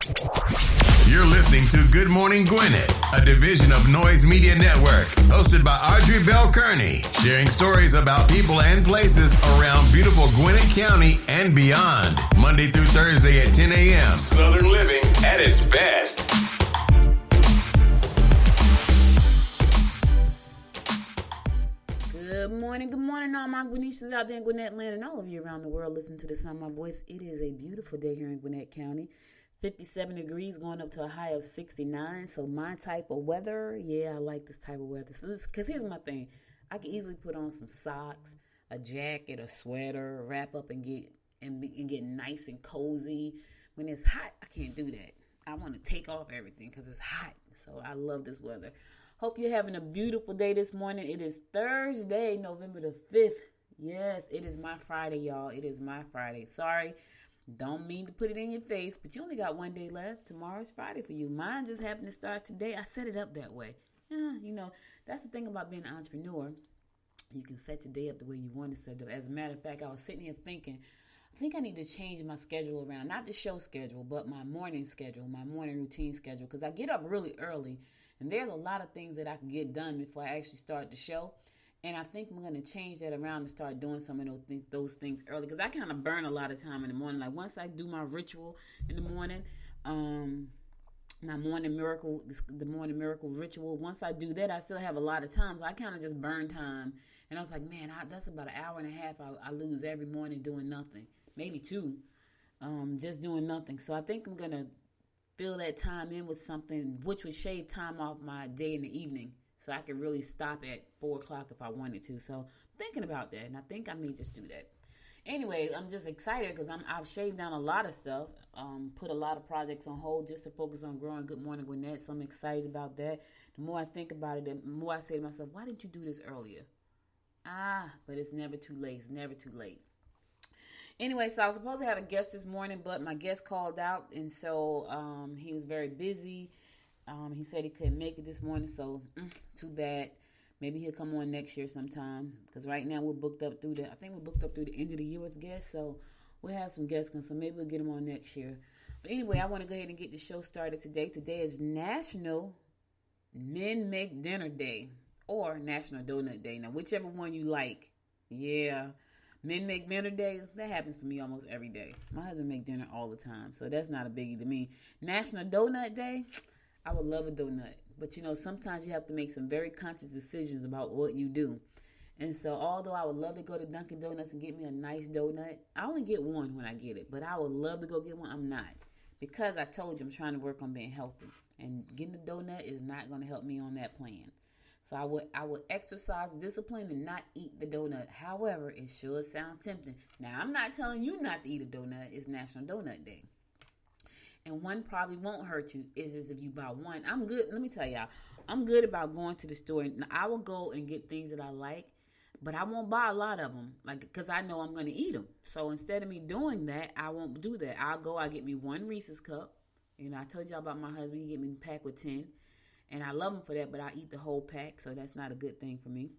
You're listening to Good Morning Gwinnett, a division of Noise Media Network, hosted by Audrey Bell Kearney, sharing stories about people and places around beautiful Gwinnett County and beyond. Monday through Thursday at 10 a.m. Southern living at its best. Good morning, all my Gwinnetians out there in Gwinnett land and all of you around the world listening to the sound of my voice. It is a beautiful day here in Gwinnett County. 57 degrees going up to a high of 69. So my type of weather, yeah, I like this type of weather. Because here's my thing. I can easily put on some socks, a jacket, a sweater, wrap up and get nice and cozy. When it's hot, I can't do that. I want to take off everything because it's hot. So I love this weather. Hope you're having a beautiful day this morning. It is Thursday, November the 5th. Yes, it is my Friday, y'all. It is my Friday. Sorry. Don't mean to put it in your face, but you only got one day left. Tomorrow's Friday for you. Mine just happened to start today. I set it up that way. That's the thing about being an entrepreneur. You can set your day up the way you want to set it up. As a matter of fact, I was sitting here thinking, I think I need to change my schedule around. Not the show schedule, but my morning schedule, my morning routine schedule. Because I get up really early, and there's a lot of things that I can get done before I actually start the show. And I think I'm going to change that around and start doing some of those things early. Because I kind of burn a lot of time in the morning. Like once I do my ritual in the morning, the morning miracle ritual, once I do that, I still have a lot of time. So I kind of just burn time. And I was like, man, that's about an hour and a half I lose every morning doing nothing. Maybe two, just doing nothing. So I think I'm going to fill that time in with something which would shave time off my day in the evening. So I could really stop at 4 o'clock if I wanted to. So I'm thinking about that, and I think I may just do that. Anyway, I'm just excited because I've shaved down a lot of stuff, put a lot of projects on hold just to focus on growing Good Morning Gwinnett. So I'm excited about that. The more I think about it, the more I say to myself, why didn't you do this earlier? But it's never too late. It's never too late. Anyway, so I was supposed to have a guest this morning, but my guest called out, and so he was very busy. He said he couldn't make it this morning, so too bad. Maybe he'll come on next year sometime. Because right now we're booked up through the end of the year with guests. So we'll have some guests, so maybe we'll get them on next year. But anyway, I want to go ahead and get the show started today. Today is National Men Make Dinner Day or National Donut Day. Now, whichever one you like. Yeah. Men Make Dinner Day, that happens for me almost every day. My husband make dinner all the time, so that's not a biggie to me. National Donut Day, I would love a donut. But, sometimes you have to make some very conscious decisions about what you do. And so, although I would love to go to Dunkin' Donuts and get me a nice donut, I only get one when I get it. But I would love to go get one. I'm not. Because I told you I'm trying to work on being healthy. And getting a donut is not going to help me on that plan. So I would exercise discipline and not eat the donut. However, it sure sounds tempting. Now, I'm not telling you not to eat a donut. It's National Donut Day. And one probably won't hurt you is if you buy one. I'm good. Let me tell y'all. I'm good about going to the store. Now, I will go and get things that I like, but I won't buy a lot of them, because I know I'm going to eat them. So instead of me doing that, I won't do that. I'll get me one Reese's cup. I told y'all about my husband. He get me a pack with 10. And I love him for that, but I eat the whole pack, so that's not a good thing for me.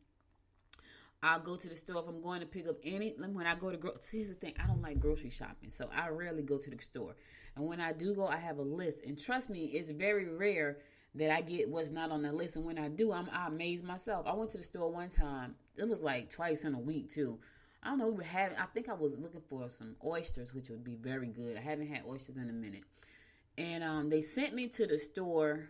I'll go to the store if I'm going to pick up when I go to here's the thing, I don't like grocery shopping, so I rarely go to the store. And when I do go, I have a list. And trust me, it's very rare that I get what's not on the list. And when I do, I amaze myself. I went to the store one time. It was like twice in a week, too. I don't know, I think I was looking for some oysters, which would be very good. I haven't had oysters in a minute. And they sent me to the store.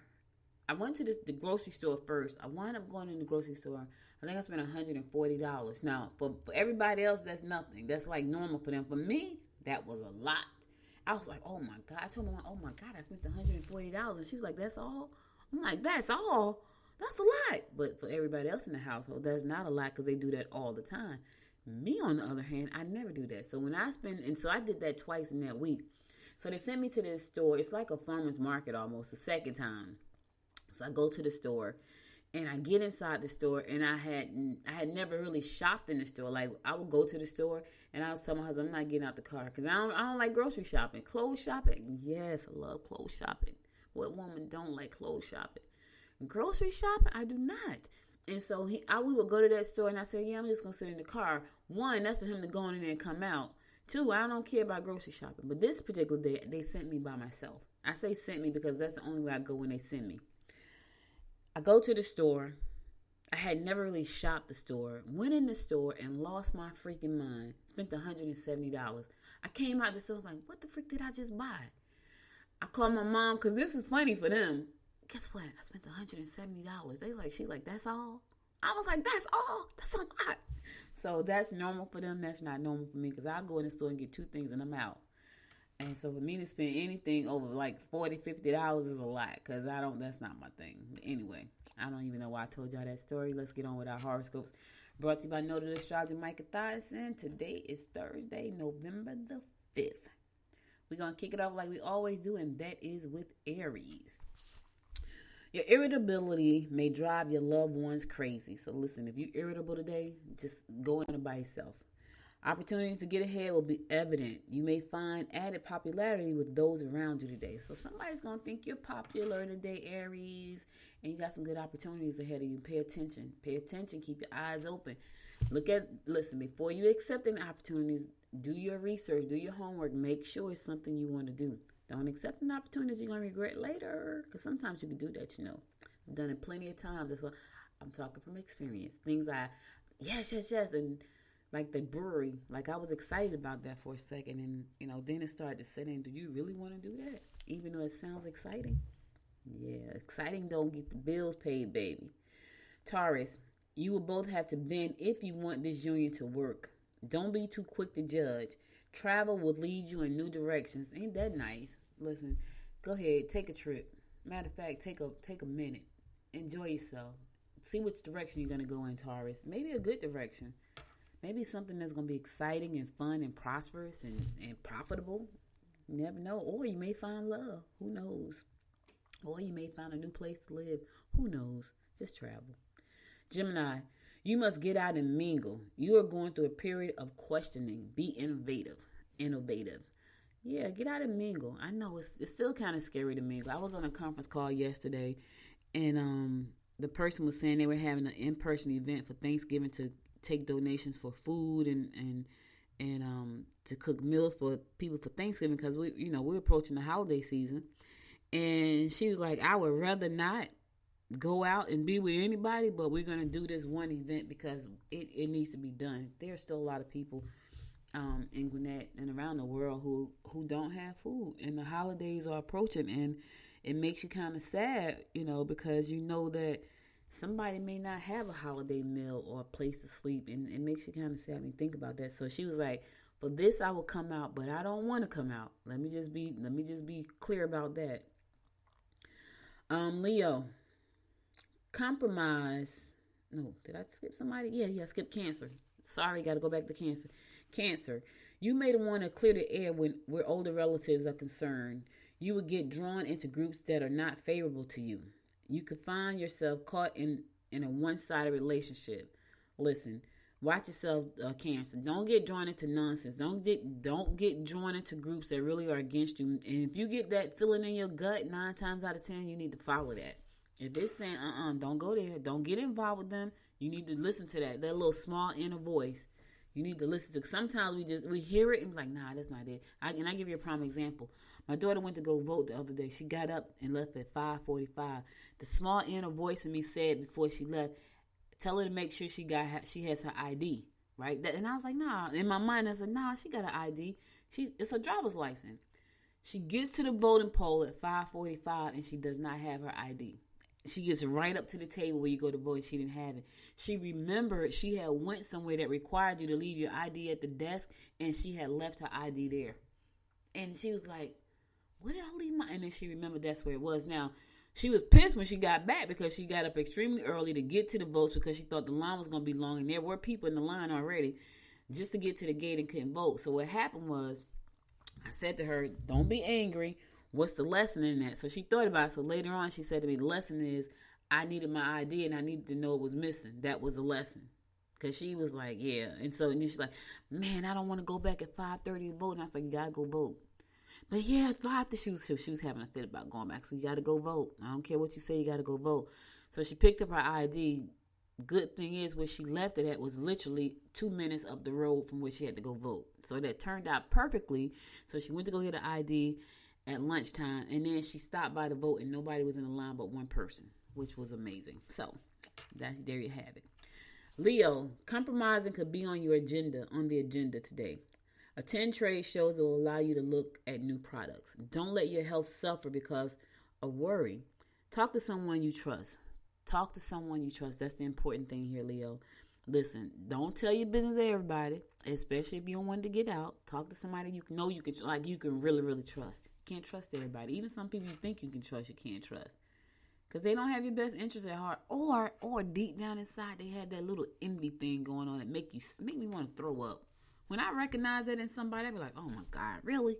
I went to the grocery store first. I wound up going in the grocery store. I think I spent $140. Now, for everybody else, that's nothing. That's like normal for them. For me, that was a lot. I was like, oh my God. I told my mom, oh my God, I spent $140. And she was like, that's all? I'm like, that's all? That's a lot. But for everybody else in the household, that's not a lot because they do that all the time. Me, on the other hand, I never do that. So when I so I did that twice in that week. So they sent me to this store. It's like a farmer's market almost, the second time. So I go to the store, and I get inside the store, and I had never really shopped in the store. Like, I would go to the store, and I was telling my husband, I'm not getting out the car, because I don't like grocery shopping. Clothes shopping, yes, I love clothes shopping. What woman don't like clothes shopping? Grocery shopping, I do not. And so we would go to that store, and I said, yeah, I'm just going to sit in the car. One, that's for him to go in there and come out. 2, I don't care about grocery shopping. But this particular day, they sent me by myself. I say sent me because that's the only way I go when they send me. I go to the store. I had never really shopped the store. Went in the store and lost my freaking mind. Spent $170. I came out the store, like, what the frick did I just buy? I called my mom, because this is funny for them. Guess what? I spent $170. She's like, that's all? I was like, that's all? That's a lot. So that's normal for them. That's not normal for me, because I go in the store and get 2 things and I'm out. And so for me to spend anything over like $40, $50 is a lot, because that's not my thing. But anyway, I don't even know why I told y'all that story. Let's get on with our horoscopes. Brought to you by Noted Astrologer Micah Thiessen. Today is Thursday, November the 5th. We're going to kick it off like we always do, and that is with Aries. Your irritability may drive your loved ones crazy. So listen, if you're irritable today, just go in by yourself. Opportunities to get ahead will be evident. You may find added popularity with those around you today. So somebody's going to think you're popular today, Aries, and you got some good opportunities ahead of you. Pay attention. Pay attention. Keep your eyes open. Listen, before you accept any opportunities, do your research, do your homework. Make sure it's something you want to do. Don't accept an opportunity you're going to regret later, because sometimes you can do that, I've done it plenty of times. That's why I'm talking from experience. Things yes, and like the brewery, like I was excited about that for a second, and then it started to set in. Do you really want to do that? Even though it sounds exciting? Yeah, exciting don't get the bills paid, baby. Taurus, you will both have to bend if you want this union to work. Don't be too quick to judge. Travel will lead you in new directions. Ain't that nice? Listen, go ahead, take a trip. Matter of fact, take a minute. Enjoy yourself. See which direction you're going to go in, Taurus. Maybe a good direction. Maybe something that's going to be exciting and fun and prosperous and profitable. You never know. Or you may find love. Who knows? Or you may find a new place to live. Who knows? Just travel. Gemini, you must get out and mingle. You are going through a period of questioning. Be innovative. Yeah, get out and mingle. I know it's still kind of scary to mingle. I was on a conference call yesterday, and the person was saying they were having an in-person event for Thanksgiving to take donations for food and to cook meals for people for Thanksgiving, because we're approaching the holiday season. And she was like, I would rather not go out and be with anybody, but we're going to do this one event because it needs to be done. There's still a lot of people in Gwinnett and around the world who don't have food, and the holidays are approaching, and it makes you kind of sad, because you know that somebody may not have a holiday meal or a place to sleep, and it makes you kind of sad when you think about that. So she was like, for this I will come out, but I don't want to come out. Let me just be clear about that. Leo, compromise. No, did I skip somebody? Yeah, I skipped Cancer. Sorry, got to go back to Cancer. Cancer, you may want to clear the air where older relatives are concerned. You will get drawn into groups that are not favorable to you. You could find yourself caught in a one-sided relationship. Listen, watch yourself, Cancer. Don't get drawn into nonsense. Don't get drawn into groups that really are against you. And if you get that feeling in your gut, 9 times out of 10, you need to follow that. If it's saying, don't go there, don't get involved with them, you need to listen to that little small inner voice. You need to listen to. Sometimes we hear it and be like, nah, that's not it. I give you a prime example. My daughter went to go vote the other day. She got up and left at 5:45. The small inner voice in me said before she left, tell her to make sure she has her ID, right? And I was like, nah. In my mind, I said, nah, she got an ID. It's a driver's license. She gets to the voting poll at 5:45 and she does not have her ID. She gets right up to the table where you go to vote. She didn't have it. She remembered she had went somewhere that required you to leave your ID at the desk, and she had left her ID there. And she was like, "Where did I leave my?" And then she remembered that's where it was. Now, she was pissed when she got back because she got up extremely early to get to the votes because she thought the line was going to be long, and there were people in the line already just to get to the gate and couldn't vote. So what happened was, I said to her, "Don't be angry. What's the lesson in that?" So she thought about it. So later on, she said to me, the lesson is I needed my ID and I needed to know it was missing. That was the lesson. Because she was like, yeah. And so and she's like, man, I don't want to go back at 5:30 to vote. And I was like, you got to go vote. But yeah, she was having a fit about going back. So you got to go vote. I don't care what you say, you got to go vote. So she picked up her ID good thing is where she left it at was literally 2 minutes up the road from where she had to go vote. So that turned out perfectly. So she went to go get an ID at lunchtime, and then she stopped by to vote, and nobody was in the line but one person, which was amazing. So there you have it. Leo, compromising could be on the agenda today. Attend trade shows that will allow you to look at new products. Don't let your health suffer because of worry. Talk to someone you trust. That's the important thing here, Leo. Listen, don't tell your business to everybody, especially if you don't want to get out. Talk to somebody you can really, really trust. You can't trust everybody. Even some people you think you can trust, you can't trust. Because they don't have your best interest at heart. Or deep down inside, they had that little envy thing going on that make me want to throw up. When I recognize that in somebody, I be like, oh my God, really?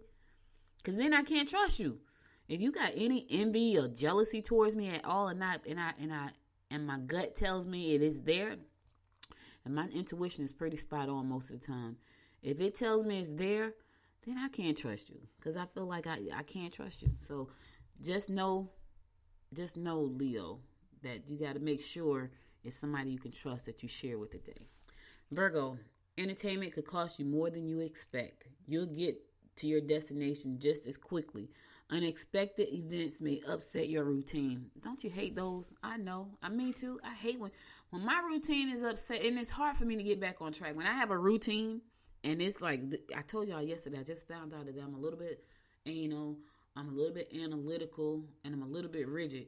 Because then I can't trust you. If you got any envy or jealousy towards me at all, and my gut tells me it is there, and my intuition is pretty spot on most of the time. If it tells me it's there, then I can't trust you, because I feel like I can't trust you. So just know, Leo, that you got to make sure it's somebody you can trust that you share with today. Virgo, entertainment could cost you more than you expect. You'll get to your destination just as quickly. Unexpected events may upset your routine. Don't you hate those? I know. Me too. I hate when my routine is upset, and it's hard for me to get back on track. When I have a routine, and it's like, I told y'all yesterday, I just found out that I'm a little bit anal, I'm a little bit analytical, and I'm a little bit rigid.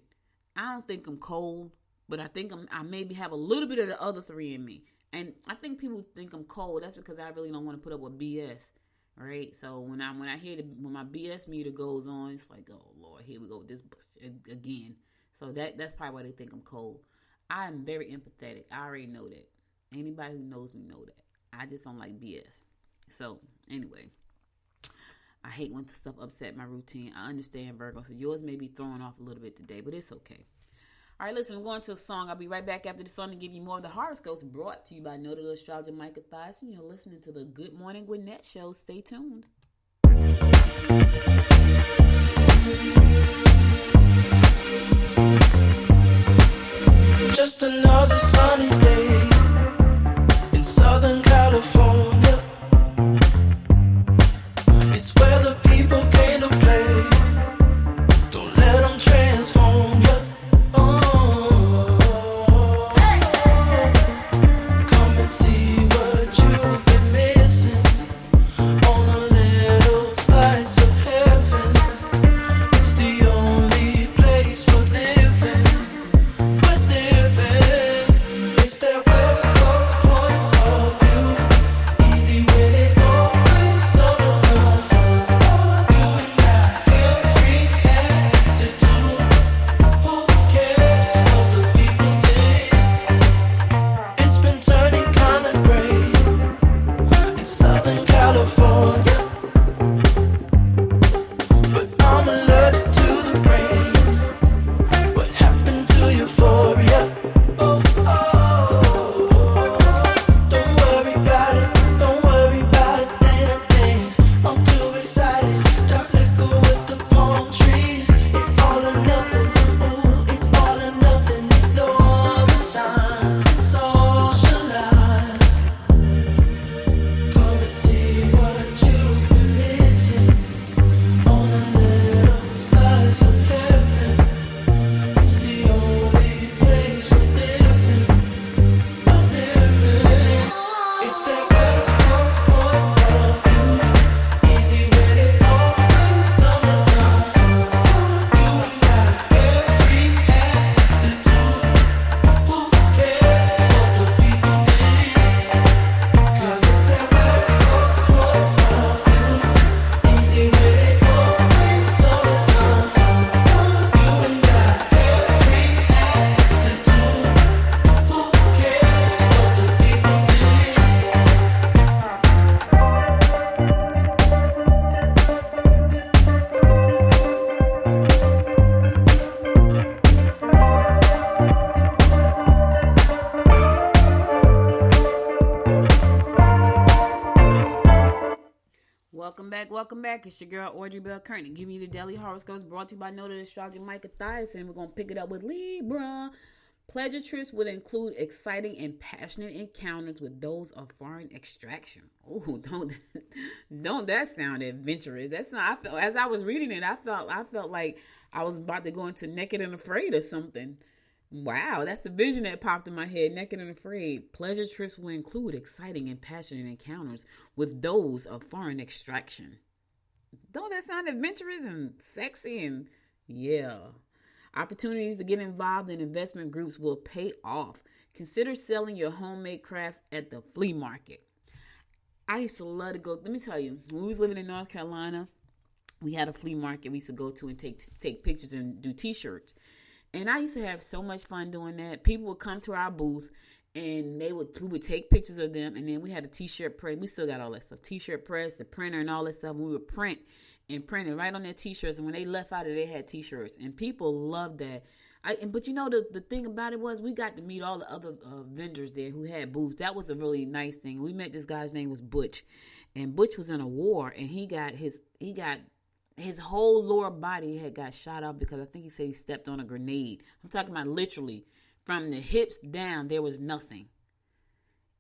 I don't think I'm cold, but I think I maybe have a little bit of the other three in me. And I think people think I'm cold. That's because I really don't want to put up with BS. All right, so when I hear when my BS meter goes on, it's like, oh Lord, here we go with this again. So that's probably why they think I'm cold. I am very empathetic. I already know that. Anybody who knows me know that. I just don't like BS. So anyway, I hate when stuff upset my routine. I understand, Virgo. So yours may be throwing off a little bit today, but it's okay. All right, listen, we're going to a song. I'll be right back after the song to give you more of the horoscopes brought to you by noted astrologer Micah Thyssen. You're listening to the Good Morning Gwinnett Show. Stay tuned. Just another sunny day in Southern California. It's where the people came to play. Don't let them transform you. Welcome back. It's your girl, Audrey Bell Kearney, giving you the daily horoscopes brought to you by noted astrologer Micah Thyssen. We're going to pick it up with Libra. Pleasure trips would include exciting and passionate encounters with those of foreign extraction. Oh, don't that sound adventurous? That's not. I felt as I was reading it, I felt like I was about to go into Naked and Afraid or something. Wow, that's the vision that popped in my head. Naked and Afraid. Pleasure trips will include exciting and passionate encounters with those of foreign extraction. Don't that sound adventurous and sexy? And yeah. Opportunities to get involved in investment groups will pay off. Consider selling your homemade crafts at the flea market. I used to love to go. Let me tell you, when we was living in North Carolina, we had a flea market we used to go to and take pictures and do T-shirts. And I used to have so much fun doing that. People would come to our booth and we would take pictures of them. And then we had a T-shirt press. We still got all that stuff. T-shirt press, the printer and all that stuff. We would print and printed right on their T-shirts. And when they left out of it, they had T-shirts. And people loved that. But you know, the thing about it was we got to meet all the other vendors there who had booths. That was a really nice thing. We met this guy's name was Butch. And Butch was in a war. And he got his whole lower body had got shot up because I think he said he stepped on a grenade. I'm talking about literally from the hips down, there was nothing.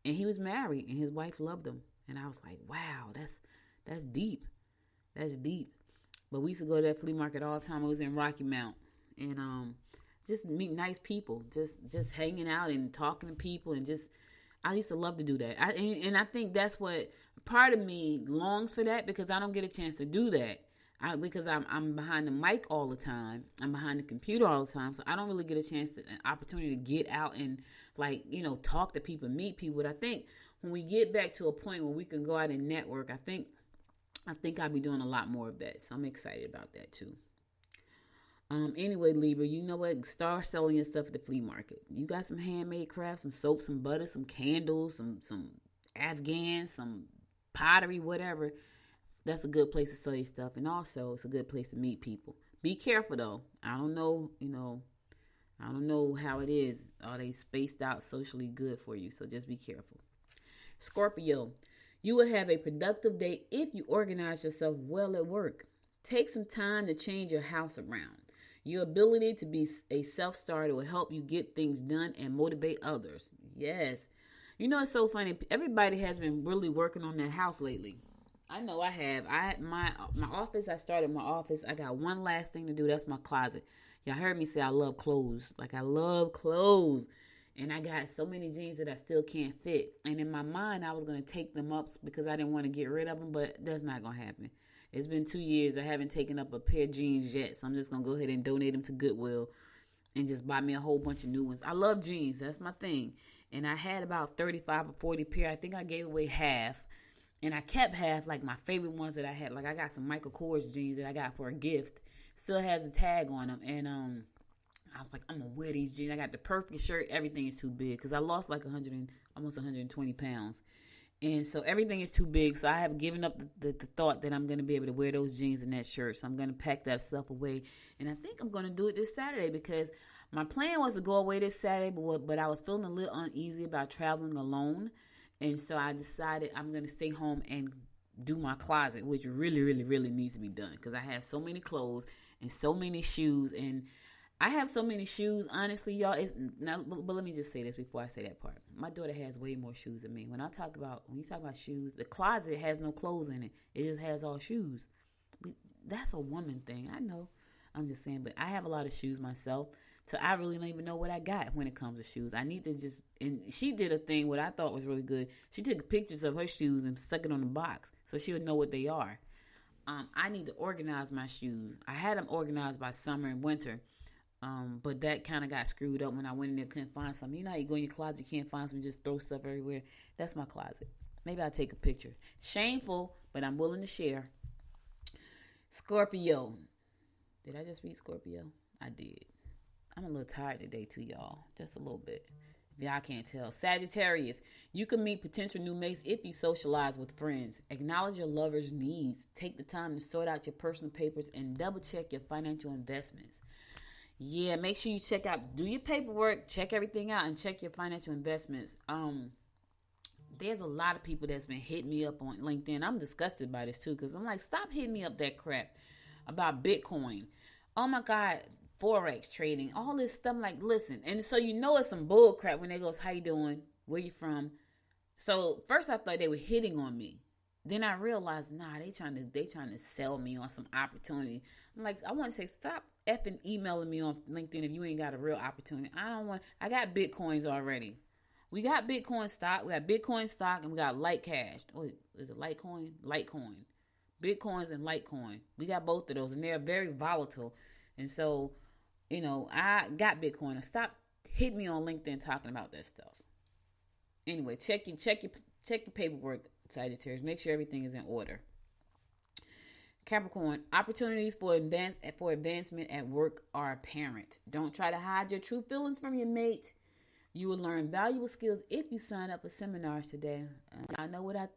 And he was married and his wife loved him. And I was like, wow, that's deep. That's deep. But we used to go to that flea market all the time. It was in Rocky Mount. And just meet nice people. Just hanging out and talking to people. And I used to love to do that. And I think that's what part of me longs for that because I don't get a chance to do that. Because I'm behind the mic all the time. I'm behind the computer all the time. So I don't really get an opportunity to get out and talk to people, meet people. But I think when we get back to a point where we can go out and network, I think I'll be doing a lot more of that. So I'm excited about that too. Anyway, Libra, you know what? Start selling your stuff at the flea market. You got some handmade crafts, some soap, some butter, some candles, some Afghans, some pottery, whatever. That's a good place to sell your stuff. And also, it's a good place to meet people. Be careful, though. I don't know how it is. Are they spaced out socially good for you? So just be careful. Scorpio, you will have a productive day if you organize yourself well at work. Take some time to change your house around. Your ability to be a self-starter will help you get things done and motivate others. Yes. You know, it's so funny. Everybody has been really working on their house lately. I know I have. I had my office. I started my office. I got one last thing to do. That's my closet. Y'all heard me say I love clothes. Like, I love clothes. And I got so many jeans that I still can't fit. And in my mind, I was going to take them up because I didn't want to get rid of them. But that's not going to happen. It's been 2 years. I haven't taken up a pair of jeans yet. So I'm just going to go ahead and donate them to Goodwill and just buy me a whole bunch of new ones. I love jeans. That's my thing. And I had about 35 or 40 pair. I think I gave away half. And I kept half, like my favorite ones that I had. Like I got some Michael Kors jeans that I got for a gift. Still has a tag on them. And I was like, I'm going to wear these jeans. I got the perfect shirt. Everything is too big. Because I lost like almost 120 pounds. And so everything is too big. So I have given up the thought that I'm going to be able to wear those jeans and that shirt. So I'm going to pack that stuff away. And I think I'm going to do it this Saturday because my plan was to go away this Saturday. But I was feeling a little uneasy about traveling alone. And so I decided I'm going to stay home and do my closet, which really, really, really needs to be done because I have so many clothes and so many shoes. And I have so many shoes, honestly, y'all. But let me just say this before I say that part. My daughter has way more shoes than me. When you talk about shoes, the closet has no clothes in it. It just has all shoes. That's a woman thing. I know. I'm just saying. But I have a lot of shoes myself. So I really don't even know what I got when it comes to shoes. I need to and she did a thing what I thought was really good. She took pictures of her shoes and stuck it on the box so she would know what they are. I need to organize my shoes. I had them organized by summer and winter, but that kind of got screwed up when I went in there couldn't find something. You know how you go in your closet, you can't find something, just throw stuff everywhere. That's my closet. Maybe I'll take a picture. Shameful, but I'm willing to share. Scorpio. Did I just read Scorpio? I did. I'm a little tired today too, y'all. Just a little bit. If y'all can't tell. Sagittarius. You can meet potential new mates if you socialize with friends. Acknowledge your lover's needs. Take the time to sort out your personal papers and double check your financial investments. Yeah, make sure you do your paperwork, check everything out, and check your financial investments. There's a lot of people that's been hitting me up on LinkedIn. I'm disgusted by this too because I'm like, stop hitting me up that crap about Bitcoin. Oh my God. Forex trading, all this stuff. I'm like, listen. And so you know it's some bull crap when they goes, how you doing? Where you from? So first I thought they were hitting on me. Then I realized, nah, they trying to sell me on some opportunity. I'm like, I want to say, stop effing emailing me on LinkedIn if you ain't got a real opportunity. I got Bitcoins already. We got Bitcoin stock. We got Bitcoin stock and we got Light Cash. Oh, is it Litecoin? Litecoin. Bitcoins and Litecoin. We got both of those and they're very volatile. And so, I got Bitcoin. Stop hitting me on LinkedIn talking about that stuff. Anyway, check your paperwork, Sagittarius. Make sure everything is in order. Capricorn, opportunities for advancement at work are apparent. Don't try to hide your true feelings from your mate. You will learn valuable skills if you sign up for seminars today. I know what I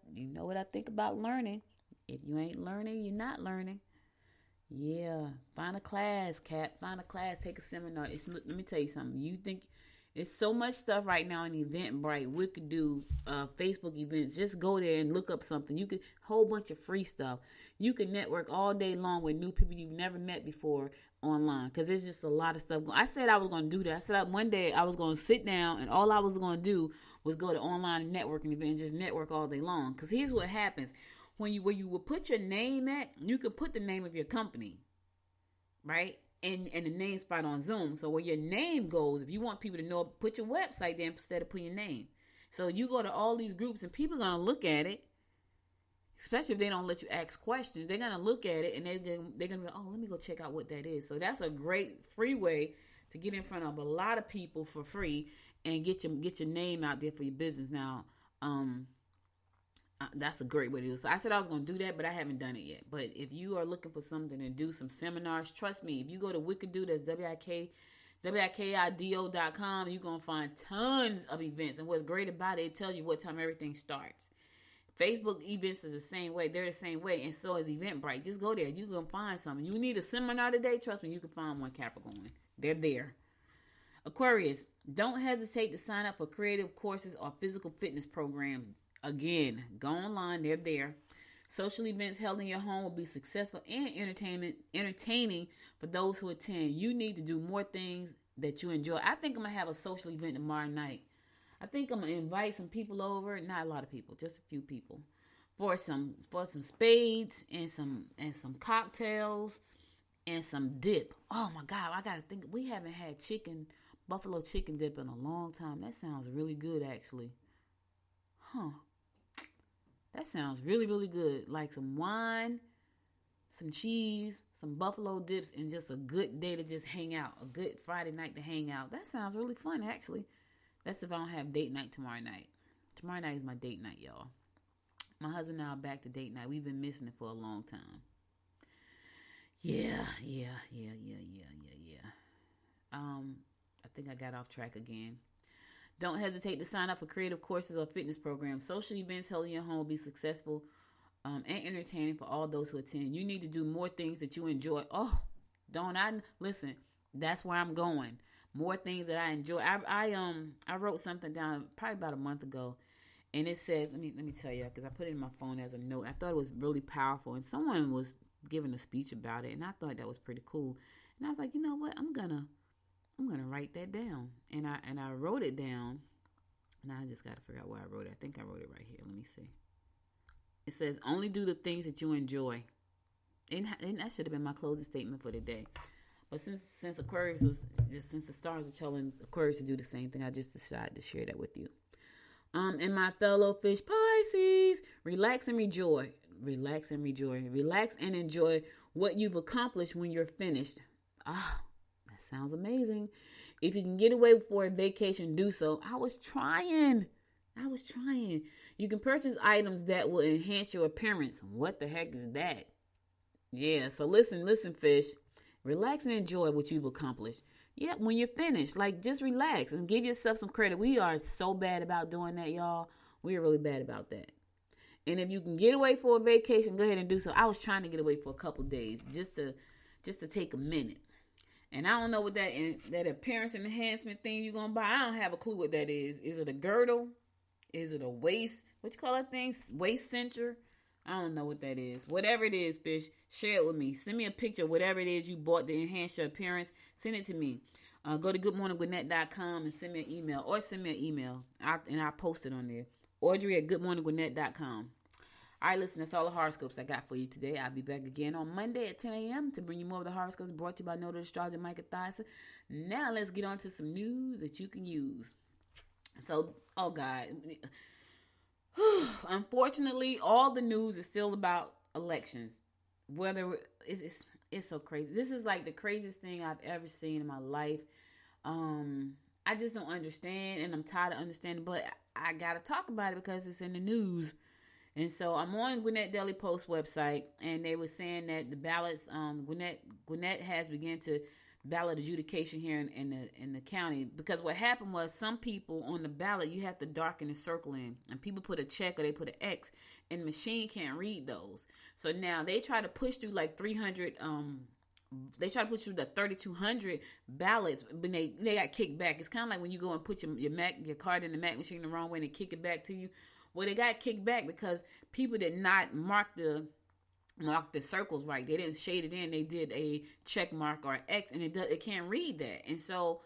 think about learning. If you ain't learning, you're not learning. Yeah, find a class, Cat. Find a class. Take a seminar. Let me tell you something. You think it's so much stuff right now in Eventbrite. We could do Facebook events. Just go there and look up something. You could whole bunch of free stuff. You can network all day long with new people you've never met before online because there's just a lot of stuff. I said I was going to do that. I said one day I was going to sit down and all I was going to do was go to online networking events and just network all day long. Because here's what happens. Where you will put your name at, you can put the name of your company, right? And the name spot on Zoom. So where your name goes, if you want people to know, put your website there instead of putting your name. So you go to all these groups and people are going to look at it, especially if they don't let you ask questions. They're going to look at it and they're going to be like, oh, let me go check out what that is. So that's a great free way to get in front of a lot of people for free and get your name out there for your business. Now, that's a great way to do it. So I said I was going to do that, but I haven't done it yet. But if you are looking for something to do, some seminars, trust me, if you go to Wickido, that's WIKIDO.com, you're going to find tons of events. And what's great about it, it tells you what time everything starts. Facebook events is the same way. They're the same way. And so is Eventbrite. Just go there. You're going to find something. You need a seminar today? Trust me, you can find one, Capricorn. They're there. Aquarius, don't hesitate to sign up for creative courses or physical fitness programs. Again, go online. They're there. Social events held in your home will be successful and entertaining for those who attend. You need to do more things that you enjoy. I think I'm going to have a social event tomorrow night. I think I'm going to invite some people over. Not a lot of people, just a few people. For some spades and some cocktails and some dip. Oh my God, I got to think. We haven't had buffalo chicken dip in a long time. That sounds really good, actually. Huh. That sounds really, really good. Like some wine, some cheese, some buffalo dips, and just a good day to just hang out. A good Friday night to hang out. That sounds really fun, actually. That's if I don't have date night tomorrow night. Tomorrow night is my date night, y'all. My husband and I are back to date night. We've been missing it for a long time. Yeah. I think I got off track again. Don't hesitate to sign up for creative courses or fitness programs. Social events held in your home will be successful and entertaining for all those who attend. You need to do more things that you enjoy. Oh, don't I? Listen, that's where I'm going. More things that I enjoy. I wrote something down probably about a month ago, and it says, let me tell you, because I put it in my phone as a note. I thought it was really powerful, and someone was giving a speech about it, and I thought that was pretty cool. And I was like, you know what? I'm gonna write that down. And I wrote it down. Now I just got to figure out where I wrote it. I think I wrote it right here. Let me see. It says, only do the things that you enjoy. And that should have been my closing statement for the day. But since Aquarius since the stars are telling Aquarius to do the same thing, I just decided to share that with you. And my fellow fish Pisces, relax and enjoy. Relax and enjoy what you've accomplished when you're finished. That sounds amazing. If you can get away for a vacation, do so. I was trying. You can purchase items that will enhance your appearance. What the heck is that? Yeah, so listen, fish. Relax and enjoy what you've accomplished. Yeah, when you're finished, just relax and give yourself some credit. We are so bad about doing that, y'all. We are really bad about that. And if you can get away for a vacation, go ahead and do so. I was trying to get away for a couple days just to take a minute. And I don't know what that appearance enhancement thing you're going to buy. I don't have a clue what that is. Is it a girdle? Is it a waist? What you call that thing? Waist cincher? I don't know what that is. Whatever it is, fish, share it with me. Send me a picture of whatever it is you bought to enhance your appearance. Send it to me. Go to goodmorninggwinnett.com and send me an email. Or send me an email. I'll post it on there. Audrey at goodmorninggwinnett.com. All right, listen, that's all the horoscopes I got for you today. I'll be back again on Monday at 10 a.m. to bring you more of the horoscopes brought to you by Noted Astrologer Micah Thyssen. Now let's get on to some news that you can use. So, oh God. Unfortunately, all the news is still about elections. Whether it's so crazy. This is like the craziest thing I've ever seen in my life. I just don't understand, and I'm tired of understanding, but I gotta talk about it because it's in the news. And so I'm on Gwinnett Daily Post website, and they were saying that the ballots, Gwinnett has begun to ballot adjudication here in the county, because what happened was some people on the ballot, you have to darken the circle in, and people put a check or they put an X, and the machine can't read those. So now they try to push through like 300. They try to push through the 3,200 ballots, but they got kicked back. It's kind of like when you go and put your card in the Mac machine the wrong way and they kick it back to you. Well, they got kicked back because people did not mark the circles right. They didn't shade it in. They did a check mark or an X, and it can't read that. And so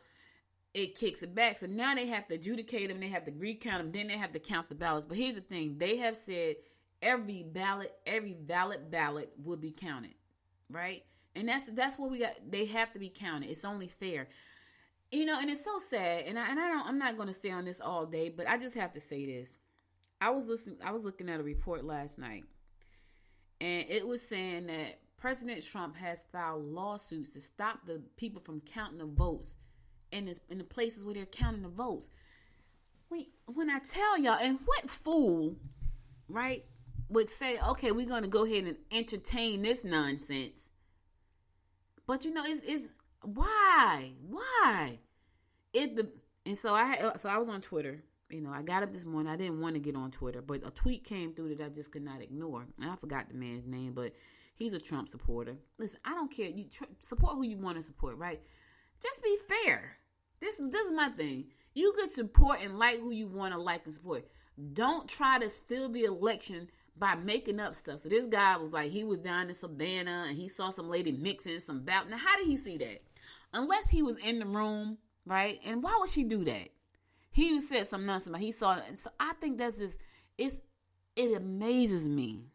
it kicks it back. So now they have to adjudicate them. They have to recount them. Then they have to count the ballots. But here's the thing. They have said every valid ballot will be counted, right? And that's what we got. They have to be counted. It's only fair. And it's so sad. And I'm not going to stay on this all day, but I just have to say this. I was looking at a report last night, and it was saying that President Trump has filed lawsuits to stop the people from counting the votes in the places where they're counting the votes. When I tell y'all, and what fool, right, would say, okay, we're going to go ahead and entertain this nonsense. But it's why? So I was on Twitter. I got up this morning. I didn't want to get on Twitter, but a tweet came through that I just could not ignore. And I forgot the man's name, but he's a Trump supporter. Listen, I don't care. You support who you want to support, right? Just be fair. This is my thing. You could support and like who you want to like and support. Don't try to steal the election by making up stuff. So this guy was like, he was down in Savannah and he saw some lady mixing some ballot. Now, how did he see that? Unless he was in the room, right? And why would she do that? He said some nonsense about he saw it. And so I think that's just, it amazes me.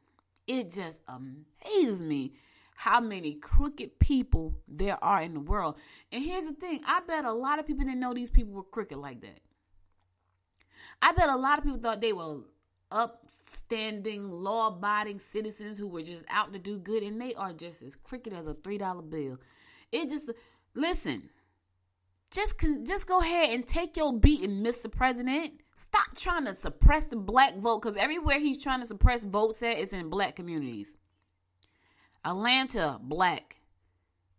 It just amazes me how many crooked people there are in the world. And here's the thing. I bet a lot of people didn't know these people were crooked like that. I bet a lot of people thought they were upstanding, law-abiding citizens who were just out to do good. And they are just as crooked as a $3 bill. Listen. Just go ahead and take your beating, Mr. President. Stop trying to suppress the black vote, because everywhere he's trying to suppress votes at is in black communities. Atlanta, black.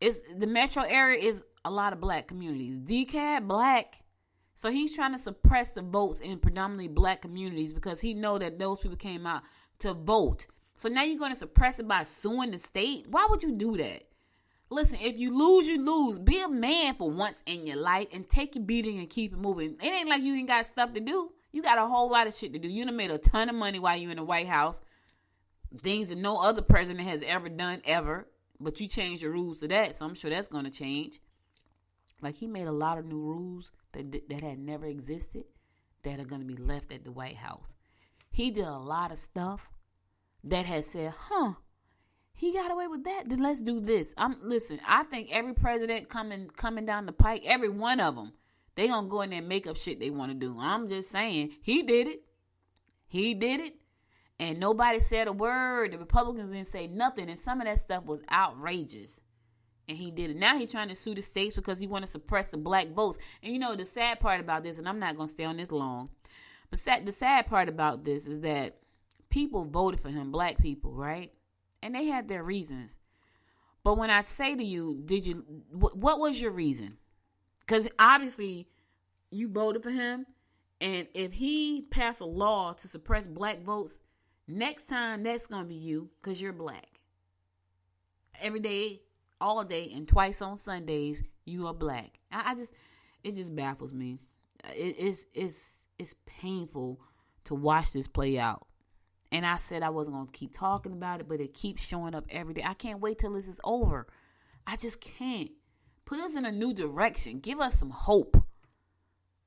The metro area is a lot of black communities. DCAT, black. So he's trying to suppress the votes in predominantly black communities because he know that those people came out to vote. So now you're going to suppress it by suing the state? Why would you do that? Listen, if you lose, you lose. Be a man for once in your life and take your beating and keep it moving. It ain't like you ain't got stuff to do. You got a whole lot of shit to do. You done made a ton of money while you in the White House. Things that no other president has ever done, ever. But you changed your rules to that, so I'm sure that's going to change. Like, he made a lot of new rules that had never existed that are going to be left at the White House. He did a lot of stuff that has said, he got away with that, then let's do this. Listen, I think every president coming down the pike, every one of them, they gonna go in there and make up shit they want to do. I'm just saying, he did it, and nobody said a word. The Republicans didn't say nothing, and some of that stuff was outrageous, and he did it. Now he's trying to sue the states because he want to suppress the black votes. And the sad part about this, and I'm not gonna stay on this long, but the sad part about this is that people voted for him, black people, right? And they had their reasons. But when I say to you, what was your reason? Because obviously you voted for him. And if he passed a law to suppress black votes, next time that's going to be you because you're black. Every day, all day, and twice on Sundays, you are black. It just baffles me. It's painful to watch this play out. And I said I wasn't going to keep talking about it, but it keeps showing up every day. I can't wait till this is over. I just can't. Put us in a new direction. Give us some hope.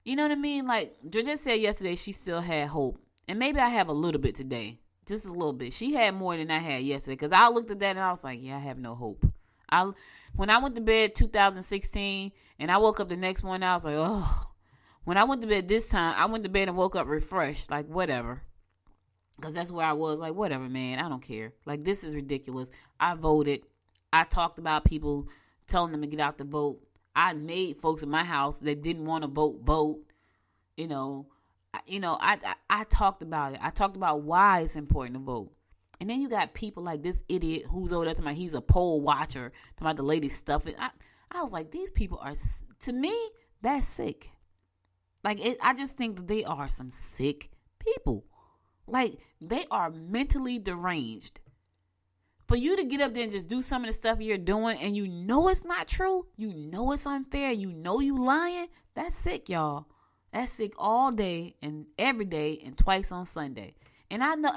You know what I mean? Like, Georgette said yesterday she still had hope. And maybe I have a little bit today. Just a little bit. She had more than I had yesterday. Because I looked at that and I was like, yeah, I have no hope. When I went to bed 2016 and I woke up the next morning, I was like, oh. When I went to bed this time, I went to bed and woke up refreshed. Like, whatever. Because that's where I was. Like, whatever, man. I don't care. Like, this is ridiculous. I voted. I talked about people telling them to get out the vote. I made folks in my house that didn't want to vote. I talked about it. I talked about why it's important to vote. And then you got people like this idiot who's over there talking about he's a poll watcher, talking about the lady stuffing. I was like, these people are, to me, that's sick. Like, I just think that they are some sick people. Like, they are mentally deranged. For you to get up there and just do some of the stuff you're doing and you know it's not true, you know it's unfair, you know you lying, that's sick, y'all. That's sick all day and every day and twice on Sunday. And I know,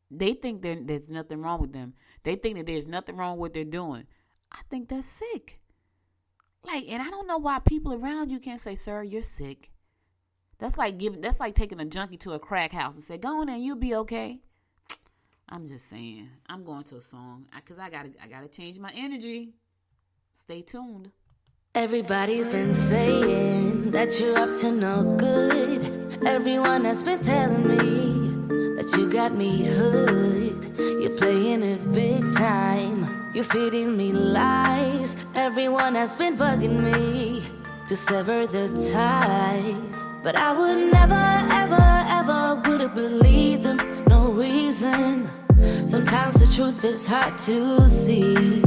they think there's nothing wrong with them. They think that there's nothing wrong with what they're doing. I think that's sick. Like, and I don't know why people around you can't say, sir, you're sick. That's like taking a junkie to a crack house and say, go in and you'll be okay. I'm just saying. I'm going to a song because I gotta change my energy. Stay tuned. Everybody's been saying that you're up to no good. Everyone has been telling me that you got me hood. You're playing it big time. You're feeding me lies. Everyone has been bugging me to sever the ties. But I would never, ever, ever would have believed them. No reason. Sometimes the truth is hard to see.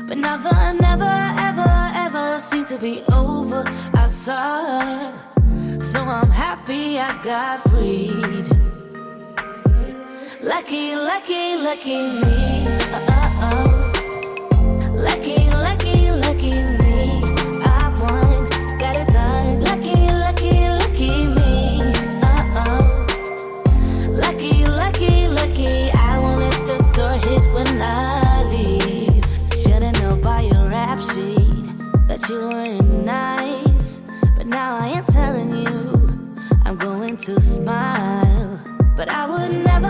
But now the never, ever, ever seemed to be over. I saw her, so I'm happy I got freed. Lucky, lucky, lucky me. Lucky, lucky, lucky me. I won, got it done. Lucky, lucky, lucky me. Lucky, lucky, lucky. I won't let the door hit when I leave. Should've known by your rap sheet that you weren't nice. But now I am telling you, I'm going to smile. But I would never,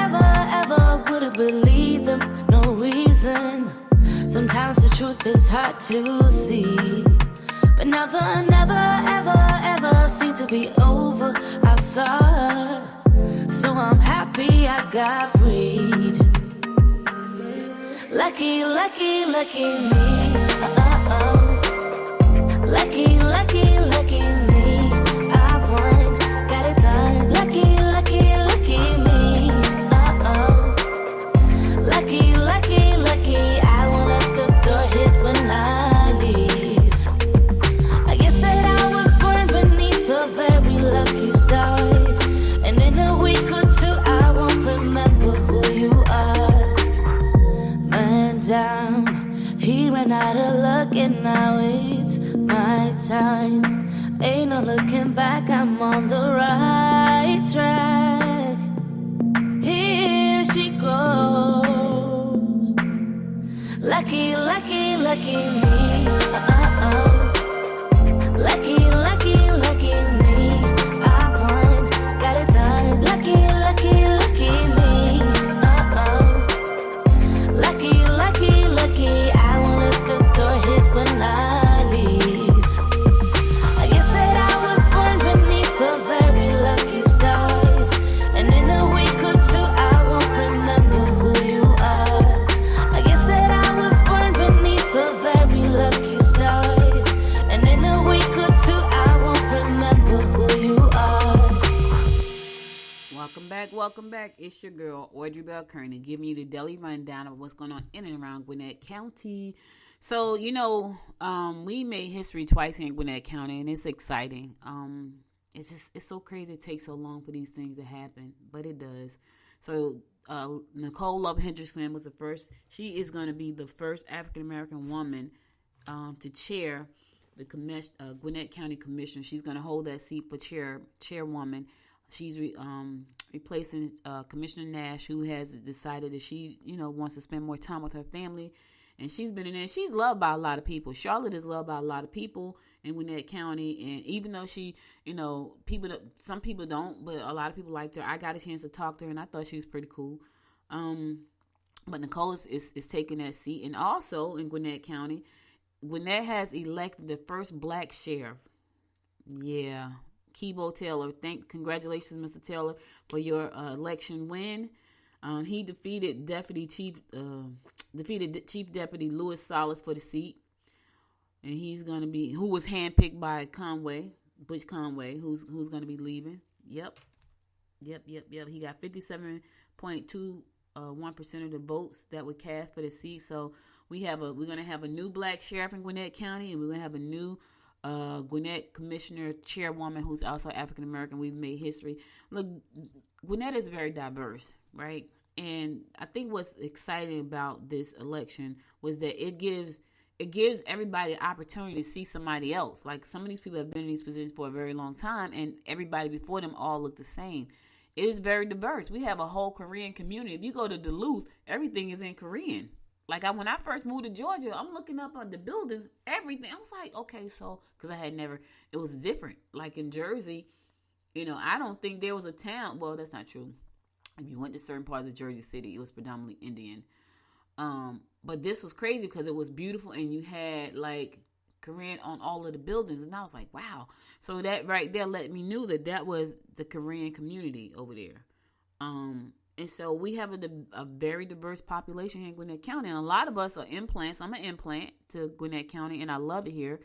ever, ever would have believed them. No reason. Sometimes the truth is hard to see. But now the never, ever, ever seemed to be over. I saw her, so I'm happy I got freed. Lucky, lucky, lucky me. Lucky, lucky, lucky me. I won, got it done. Lucky, lucky, lucky me. Lucky, lucky, lucky. I won't let the door hit when I leave. I guess that I was born beneath a very lucky star. And in a week or two I won't remember who you are. Man down, he ran out of luck and now it's my time. Ain't no looking back, I'm on the right track. Here she goes. Lucky, lucky, lucky me. Lucky, lucky, lucky me. I won, got it done. Lucky, lucky, lucky me. Lucky, lucky, lucky. I won't let the door hit when I leave. I guess that I was born beneath a very lucky star. And in a week or two I won't remember who you are. I guess that I was born beneath a very lucky star. And in a week or two I won't remember who you are. Welcome back. It's your girl, Audrey Bell Kearney, giving you the daily rundown of what's going on in and around Gwinnett County. So, we made history twice here in Gwinnett County, and it's exciting. It's so crazy it takes so long for these things to happen, but it does. So, Nicole Love Hendrickson was the first. She is going to be the first African-American woman to chair the Gwinnett County Commission. She's going to hold that seat for chairwoman. She's replacing Commissioner Nash, who has decided that she, wants to spend more time with her family. And she's been in there. She's loved by a lot of people. Charlotte is loved by a lot of people in Gwinnett County. And even though she, some people don't, but a lot of people liked her. I got a chance to talk to her, and I thought she was pretty cool. But Nicole is taking that seat. And also in Gwinnett County, Gwinnett has elected the first black sheriff. Yeah. Keybo Taylor. Congratulations, Mr. Taylor, for your election win. He defeated Chief Deputy Lou Solis for the seat, and he's gonna be who was handpicked by Butch Conway, who's gonna be leaving. Yep. He got 57.21% of the votes that were cast for the seat. So we're gonna have a new black sheriff in Gwinnett County, and we're gonna have a new Gwinnett Commissioner Chairwoman who's also African American. We've made history. Look, Gwinnett is very diverse, right? And I think what's exciting about this election was that it gives everybody an opportunity to see somebody else. Like, some of these people have been in these positions for a very long time, and everybody before them all look the same. It is very diverse. We have a whole Korean community. If you go to Duluth, everything is in Korean. Like, when I first moved to Georgia, I'm looking up on the buildings, everything. I was like, okay, so, because it was different. Like in Jersey, I don't think there was a town. Well, that's not true. If you went to certain parts of Jersey City, it was predominantly Indian. But this was crazy because it was beautiful, and you had like Korean on all of the buildings. And I was like, wow. So that right there let me know that was the Korean community over there. And so we have a very diverse population here in Gwinnett County. And a lot of us are implants. I'm an implant to Gwinnett County, and I love it here.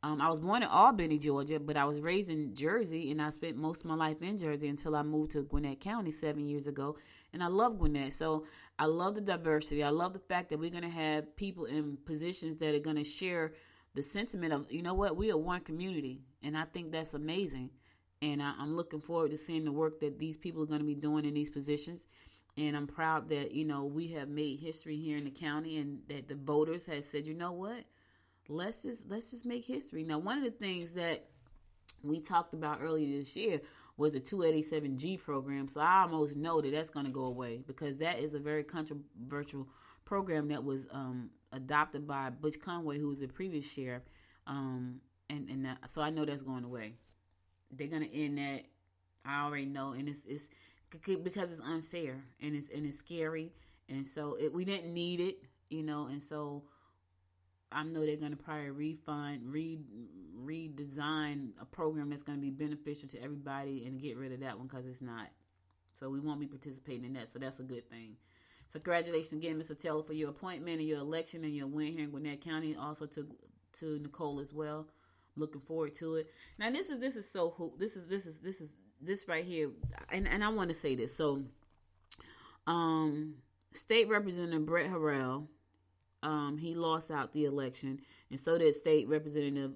I was born in Albany, Georgia, but I was raised in Jersey, and I spent most of my life in Jersey until I moved to Gwinnett County 7 years ago. And I love Gwinnett. So I love the diversity. I love the fact that we're going to have people in positions that are going to share the sentiment of, we are one community. And I think that's amazing. And I'm looking forward to seeing the work that these people are going to be doing in these positions. And I'm proud that, we have made history here in the county, and that the voters have said, you know what? Let's just make history. Now, one of the things that we talked about earlier this year was the 287G program. So I almost know that that's going to go away, because that is a very controversial program that was adopted by Butch Conway, who was the previous sheriff. So I know that's going away. They're going to end that. I already know, and it's because it's unfair, and it's scary, and so we didn't need it, and so I know they're going to probably redesign a program that's going to be beneficial to everybody, and get rid of that one because it's not. So we won't be participating in that. So that's a good thing. So congratulations again, Mr. Taylor, for your appointment and your election and your win here in Gwinnett County. Also to Nicole as well. Looking forward to it. Now this is so cool. This right here, and I want to say this. So, State Representative Brett Harrell, he lost out the election, and so did State Representative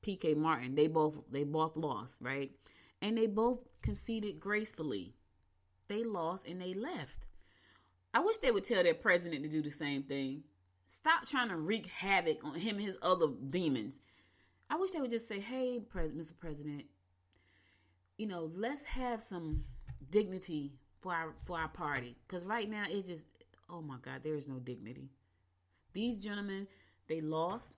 P.K. Martin. They both lost, right? And they both conceded gracefully. They lost and they left. I wish they would tell their president to do the same thing. Stop trying to wreak havoc on him and his other demons. I wish they would just say, hey, Mr. President, let's have some dignity for our party. Because right now, it's just, oh my God, there is no dignity. These gentlemen, they lost,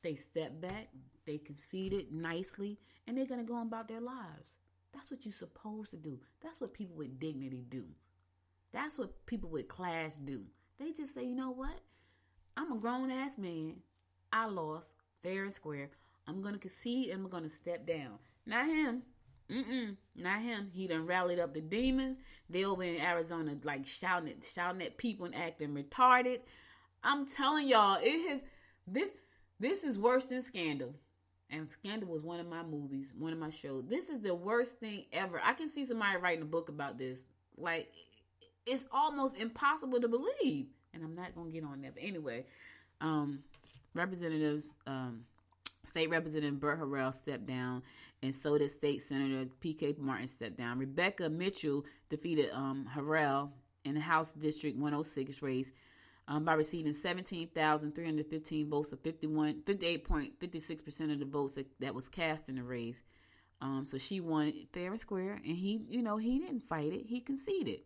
they stepped back, they conceded nicely, and they're going to go about their lives. That's what you're supposed to do. That's what people with dignity do. That's what people with class do. They just say, you know what? I'm a grown-ass man. I lost fair and square. I'm going to concede and I'm going to step down. Not him. Not him. He done rallied up the demons. They over in Arizona like shouting at people and acting retarded. I'm telling y'all, this is worse than Scandal. And Scandal was one of my movies, one of my shows. This is the worst thing ever. I can see somebody writing a book about this. Like, it's almost impossible to believe. And I'm not going to get on that. But anyway, State Representative Bert Harrell stepped down, and so did State Senator P.K. Martin stepped down. Rebecca Mitchell defeated Harrell in the House District 106 race by receiving 17,315 votes, of 58.56% of the votes that was cast in the race. So she won fair and square, and he didn't fight it. He conceded.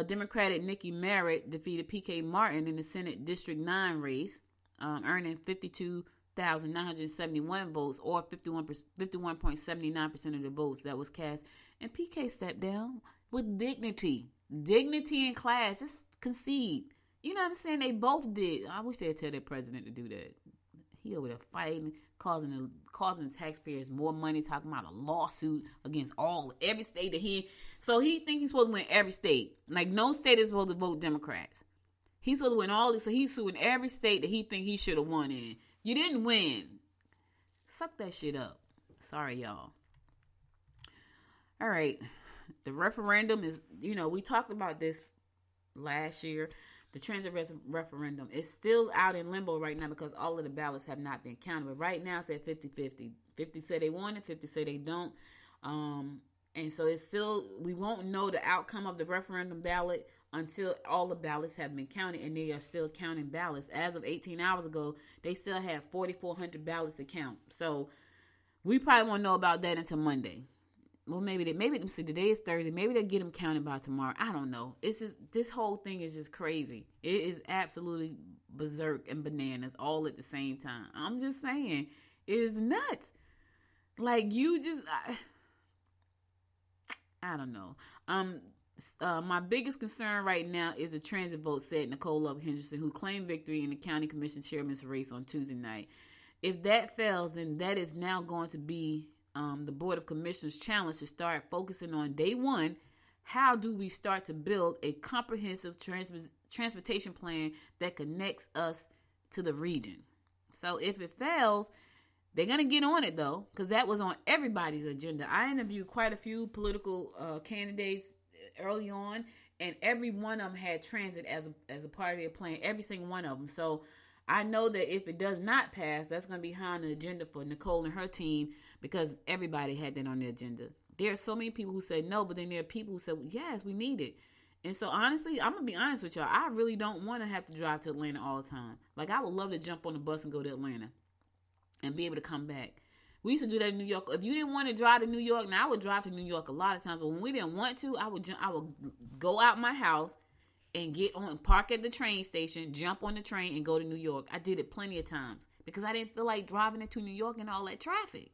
Democratic Nikki Merritt defeated P.K. Martin in the Senate District 9 race, earning 52,971 votes, or 51.79% of the votes that was cast. And P.K. stepped down with dignity and class. Just concede. You know what I'm saying? They both did. I wish they'd tell their president to do that. He over there fighting, causing the taxpayers more money, talking about a lawsuit against every state that so he thinks he's supposed to win every state. Like, no state is supposed to vote Democrats. He's supposed to win all this, so he's suing every state that he thinks he should have won in. You didn't win. Suck that shit up. Sorry, y'all. All right. The referendum is, we talked about this last year. The transit referendum is still out in limbo right now because all of the ballots have not been counted. But right now it's at 50-50. 50 say they want it, 50 say they don't. And so it's still, we won't know the outcome of the referendum ballot until all the ballots have been counted, and they are still counting ballots. As of 18 hours ago, they still have 4,400 ballots to count. So we probably won't know about that until Monday. Well, maybe today is Thursday. Maybe they'll get them counted by tomorrow. I don't know. It's just, this whole thing is just crazy. It is absolutely berserk and bananas all at the same time. I'm just saying, it is nuts. Like, I don't know. My biggest concern right now is the transit vote, said Nicole Love Henderson, who claimed victory in the county commission chairman's race on Tuesday night. If that fails, then that is now going to be the Board of Commissioners' challenge to start focusing on day one. How do we start to build a comprehensive transportation plan that connects us to the region? So if it fails, they're going to get on it, though, because that was on everybody's agenda. I interviewed quite a few political candidates early on, and every one of them had transit as a part of their plan, every single one of them. So I know that if it does not pass, that's going to be high on the agenda for Nicole and her team, because everybody had that on their agenda. There are so many people who said no, but then there are people who said, yes, we need it. And so, honestly, I'm going to be honest with y'all. I really don't want to have to drive to Atlanta all the time. Like, I would love to jump on the bus and go to Atlanta and be able to come back. We used to do that in New York. If you didn't want to drive to New York, now I would drive to New York a lot of times. But when we didn't want to, I would go out my house and park at the train station, jump on the train, and go to New York. I did it plenty of times because I didn't feel like driving into New York and all that traffic.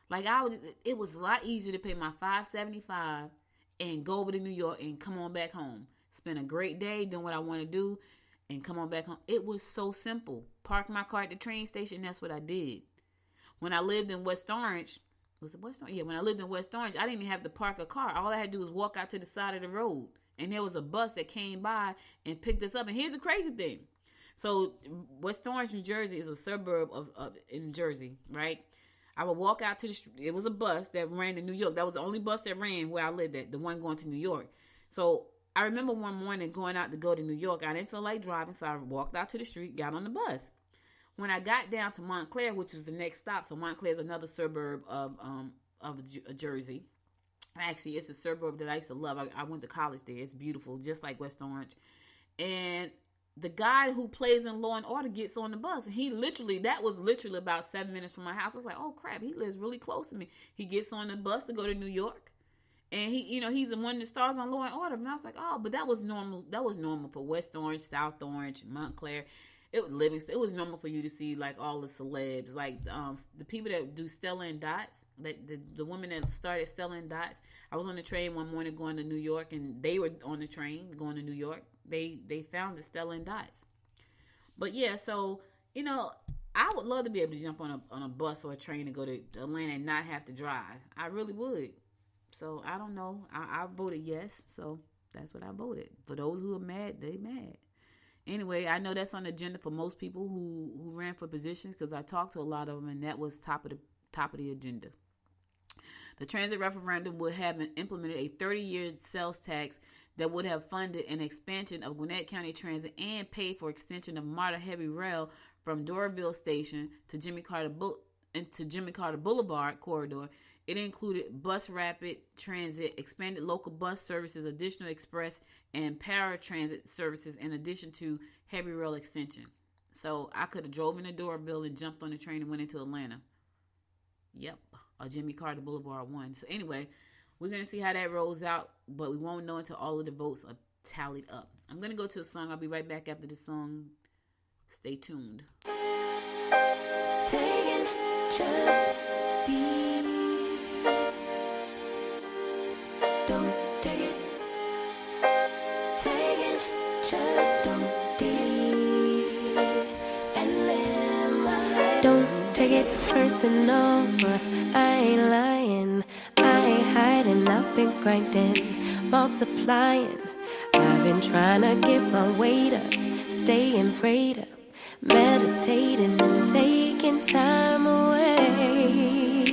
Like, it was a lot easier to pay my $5.75 and go over to New York and come on back home. Spend a great day doing what I want to do and come on back home. It was so simple. Park my car at the train station. That's what I did. When I lived in West Orange, was it West Orange? Yeah, when I lived in West Orange, I didn't even have to park a car. All I had to do was walk out to the side of the road. And there was a bus that came by and picked us up. And here's the crazy thing. So West Orange, New Jersey is a suburb of in Jersey, right? I would walk out to the street. It was a bus that ran to New York. That was the only bus that ran where I lived at, the one going to New York. So I remember one morning going out to go to New York. I didn't feel like driving, so I walked out to the street, got on the bus. When I got down to Montclair, which was the next stop, so Montclair is another suburb of Jersey. Actually, it's a suburb that I used to love. I went to college there. It's beautiful, just like West Orange. And the guy who plays in Law and Order gets on the bus. And that was literally about 7 minutes from my house. I was like, oh crap, he lives really close to me. He gets on the bus to go to New York. And he's one of the stars on Law and Order. And I was like, oh, but that was normal. That was normal for West Orange, South Orange, Montclair. It was normal for you to see like all the celebs, like the people that do Stella and Dots, the woman that started Stella and Dots. I was on the train one morning going to New York, and they were on the train going to New York. They found the Stella and Dots. But yeah, so I would love to be able to jump on a bus or a train and go to Atlanta and not have to drive. I really would. So I don't know. I voted yes, so that's what I voted. For those who are mad, they mad. Anyway, I know that's on the agenda for most people who ran for positions, because I talked to a lot of them, and that was top of the agenda. The transit referendum would have implemented a 30-year sales tax that would have funded an expansion of Gwinnett County Transit and paid for extension of MARTA Heavy Rail from Doraville Station to Jimmy Carter Boulevard corridor. It included bus rapid transit, expanded local bus services, additional express and paratransit services, in addition to heavy rail extension. So I could have drove in the Doraville and jumped on the train and went into Atlanta. Yep, Jimmy Carter Boulevard won. So anyway, we're going to see how that rolls out, but we won't know until all of the votes are tallied up. I'm going to go to a song. I'll be right back after the song. Stay tuned. Taking just be. Don't take it. Taking just don't be. And live my life. Don't take it personal. I ain't lying. I ain't hiding. I've been grinding, multiplying. I've been trying to get my weight up, staying prayed up, meditating and taking time away.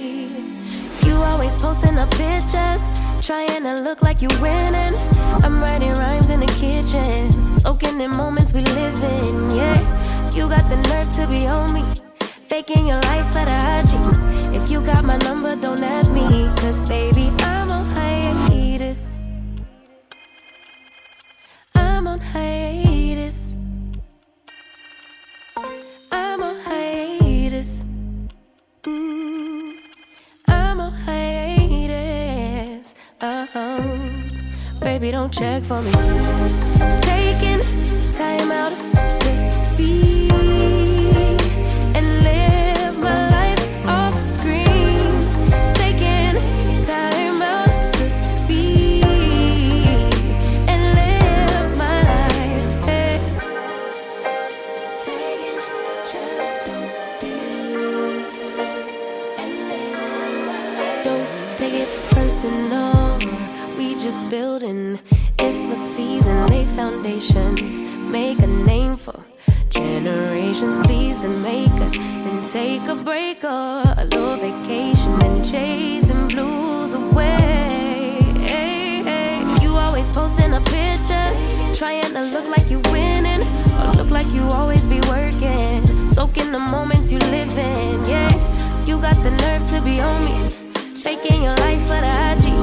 You always posting up pictures, trying to look like you winning. I'm writing rhymes in the kitchen, soaking in moments we live in. Yeah, you got the nerve to be on me, faking your life for the IG. If you got my number, don't add me, cause baby, I'm on hiatus. I'm on hiatus. I'm on hiatus. I'm on hiatus. Baby, don't check for me. Taking time out to be and live my life off screen. Taking time out to be and live my life. Hey. Taking just don't be and live my life. Don't take it personal. We just building. It's my season. Lay foundation. Make a name for generations. Please and make a. Then take a break or a little vacation and chasing blues away. Hey, hey. You always posting up pictures, trying to look like you winning, or look like you always be working, soaking the moments you live in. Yeah, you got the nerve to be on me, faking your life for the IG.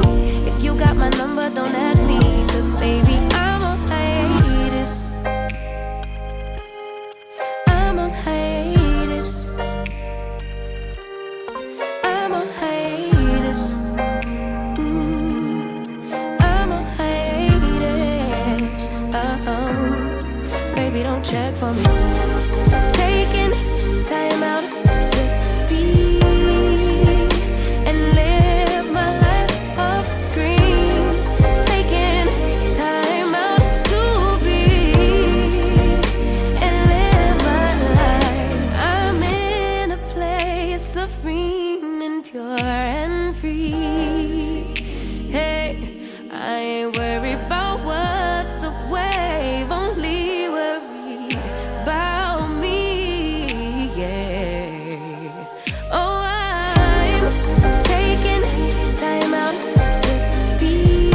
If you got my number, don't add me, cause baby, I'm on hiatus. I'm on hiatus. I'm on hiatus. I'm on hiatus. Baby, don't check for me. Taking time out to be and live my life off screen. Taking time out to be and live my life. I'm in a place serene and pure and free. Hey, I ain't worried about what's the wave, only worry about me. Yeah. Oh, I'm taking time out to be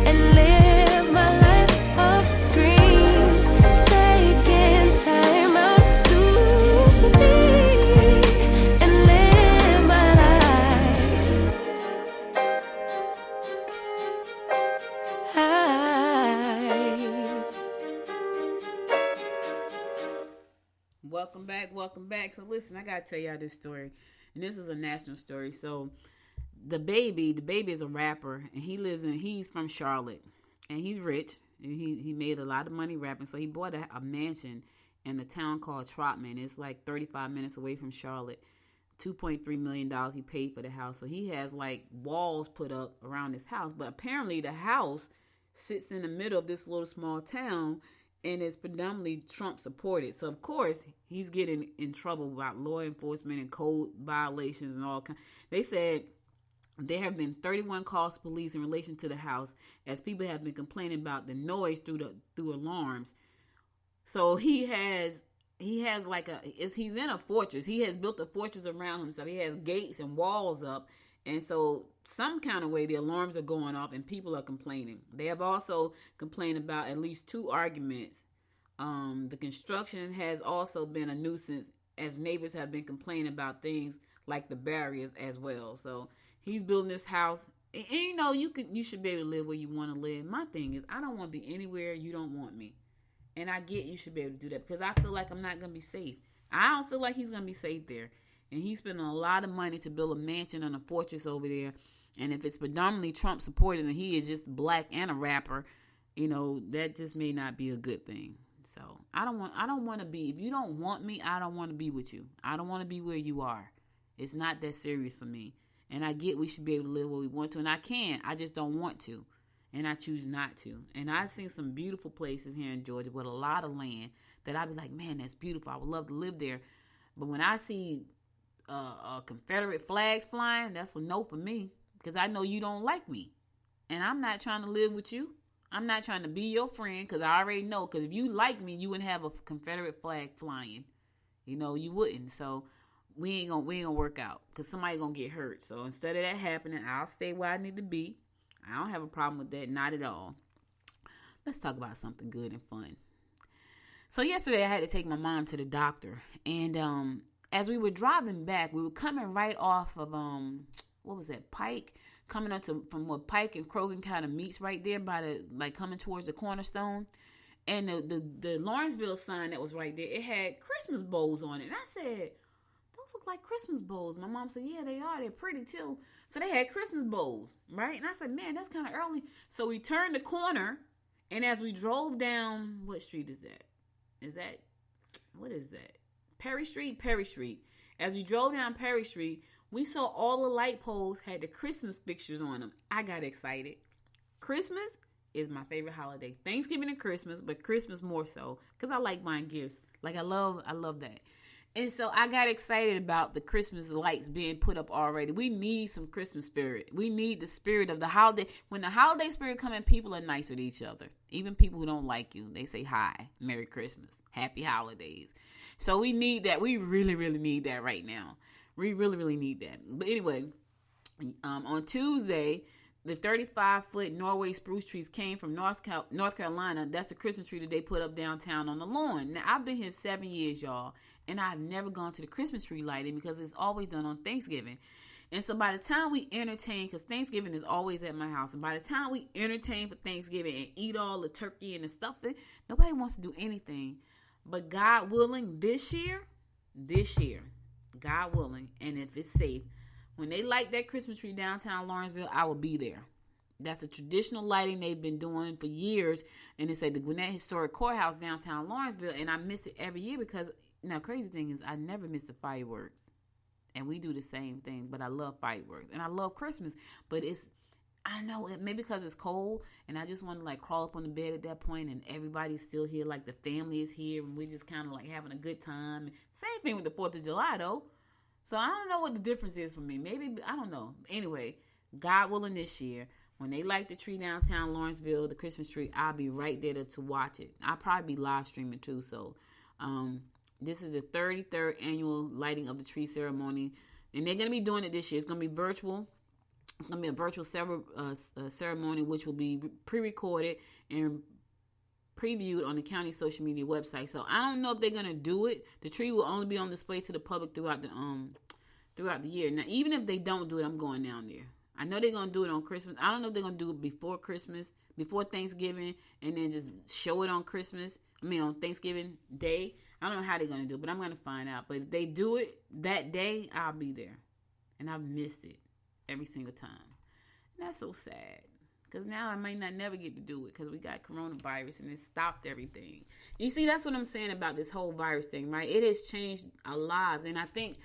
and live my life off screen. Taking time out to be and live my life. Welcome back. So listen, I gotta tell y'all this story, and this is a national story. So the baby is a rapper, and he's from Charlotte, and he's rich, and he made a lot of money rapping. So he bought a mansion in a town called Trotman. It's like 35 minutes away from Charlotte. $2.3 million he paid for the house. So he has like walls put up around his house, but apparently the house sits in the middle of this little small town, and it's predominantly Trump supported. So of course he's getting in trouble about law enforcement and code violations and all kinds. They said there have been 31 calls to police in relation to the house, as people have been complaining about the noise through alarms. So he's in a fortress. He has built a fortress around himself. He has gates and walls up. And so some kind of way the alarms are going off and people are complaining. They have also complained about at least 2 arguments. The construction has also been a nuisance, as neighbors have been complaining about things like the barriers as well. So he's building this house. And you know, you should be able to live where you want to live. My thing is, I don't want to be anywhere you don't want me. And I get you should be able to do that, because I feel like I'm not going to be safe. I don't feel like he's going to be safe there. And he's spending a lot of money to build a mansion and a fortress over there. And if it's predominantly Trump supporters and he is just black and a rapper, that just may not be a good thing. So I don't want to be, if you don't want me, I don't want to be with you. I don't want to be where you are. It's not that serious for me. And I get we should be able to live where we want to. And I can. I just don't want to. And I choose not to. And I've seen some beautiful places here in Georgia with a lot of land that I'd be like, man, that's beautiful. I would love to live there. But when I see Confederate flags flying, that's a no for me. Because I know you don't like me. And I'm not trying to live with you. I'm not trying to be your friend because I already know. Because if you like me, you wouldn't have a Confederate flag flying. You wouldn't. So we ain't gonna work out because somebody gonna get hurt. So instead of that happening, I'll stay where I need to be. I don't have a problem with that, not at all. Let's talk about something good and fun. So yesterday I had to take my mom to the doctor, and as we were driving back, we were coming right off of what was that, Pike, coming up from what Pike and Krogan kind of meets right there by the coming towards the Cornerstone. And the Lawrenceville sign that was right there, it had Christmas bowls on it. And I said, those look like Christmas bowls. My mom said, yeah, they are. They're pretty too. So they had Christmas bowls, right? And I said, man, that's kind of early. So we turned the corner, and as we drove down, what street is that? What is that? Perry Street. As we drove down Perry Street, we saw all the light poles had the Christmas pictures on them. I got excited. Christmas is my favorite holiday. Thanksgiving and Christmas, but Christmas more so because I like buying gifts. I love that. And so I got excited about the Christmas lights being put up already. We need some Christmas spirit. We need the spirit of the holiday. When the holiday spirit comes in, people are nicer to each other. Even people who don't like you, they say hi, Merry Christmas, Happy Holidays. So we need that. We really, really need that right now. We really, really need that. But anyway, on Tuesday, the 35-foot Norway spruce trees came from North Carolina. That's the Christmas tree that they put up downtown on the lawn. Now, I've been here 7 years, y'all, and I've never gone to the Christmas tree lighting because it's always done on Thanksgiving. And so by the time we entertain, because Thanksgiving is always at my house, and by the time we entertain for Thanksgiving and eat all the turkey and the stuffing, nobody wants to do anything. But God willing, this year, God willing, and if it's safe, when they light that Christmas tree downtown Lawrenceville, I will be there. That's a traditional lighting they've been doing for years, and it's at the Gwinnett Historic Courthouse downtown Lawrenceville, and I miss it every year because, now, crazy thing is I never miss the fireworks, and we do the same thing, but I love fireworks, and I love Christmas, but I don't know, maybe because it's cold, and I just want to, crawl up on the bed at that point, and everybody's still here, the family is here, and we're just kind of, having a good time. Same thing with the 4th of July, though. So I don't know what the difference is for me. Maybe, I don't know. Anyway, God willing this year, when they light the tree downtown Lawrenceville, the Christmas tree, I'll be right there to watch it. I'll probably be live streaming too. So this is the 33rd annual lighting of the tree ceremony. And they're going to be doing it this year. It's going to be virtual. It's going to be a virtual ceremony, which will be pre-recorded and previewed on the county social media website. So I don't know if they're gonna do it. The tree will only be on display to the public throughout the year. Now, even if they don't do it, I'm going down there. I know they're gonna do it on Christmas. I don't know if they're gonna do it before Christmas, before Thanksgiving, and then just show it on on Thanksgiving Day. I don't know how they're gonna do it, but I'm gonna find out. But if they do it that day, I'll be there, and I've missed it every single time. And that's so sad. Because now I might not never get to do it because we got coronavirus and it stopped everything. You see, that's what I'm saying about this whole virus thing, right? It has changed our lives. And I think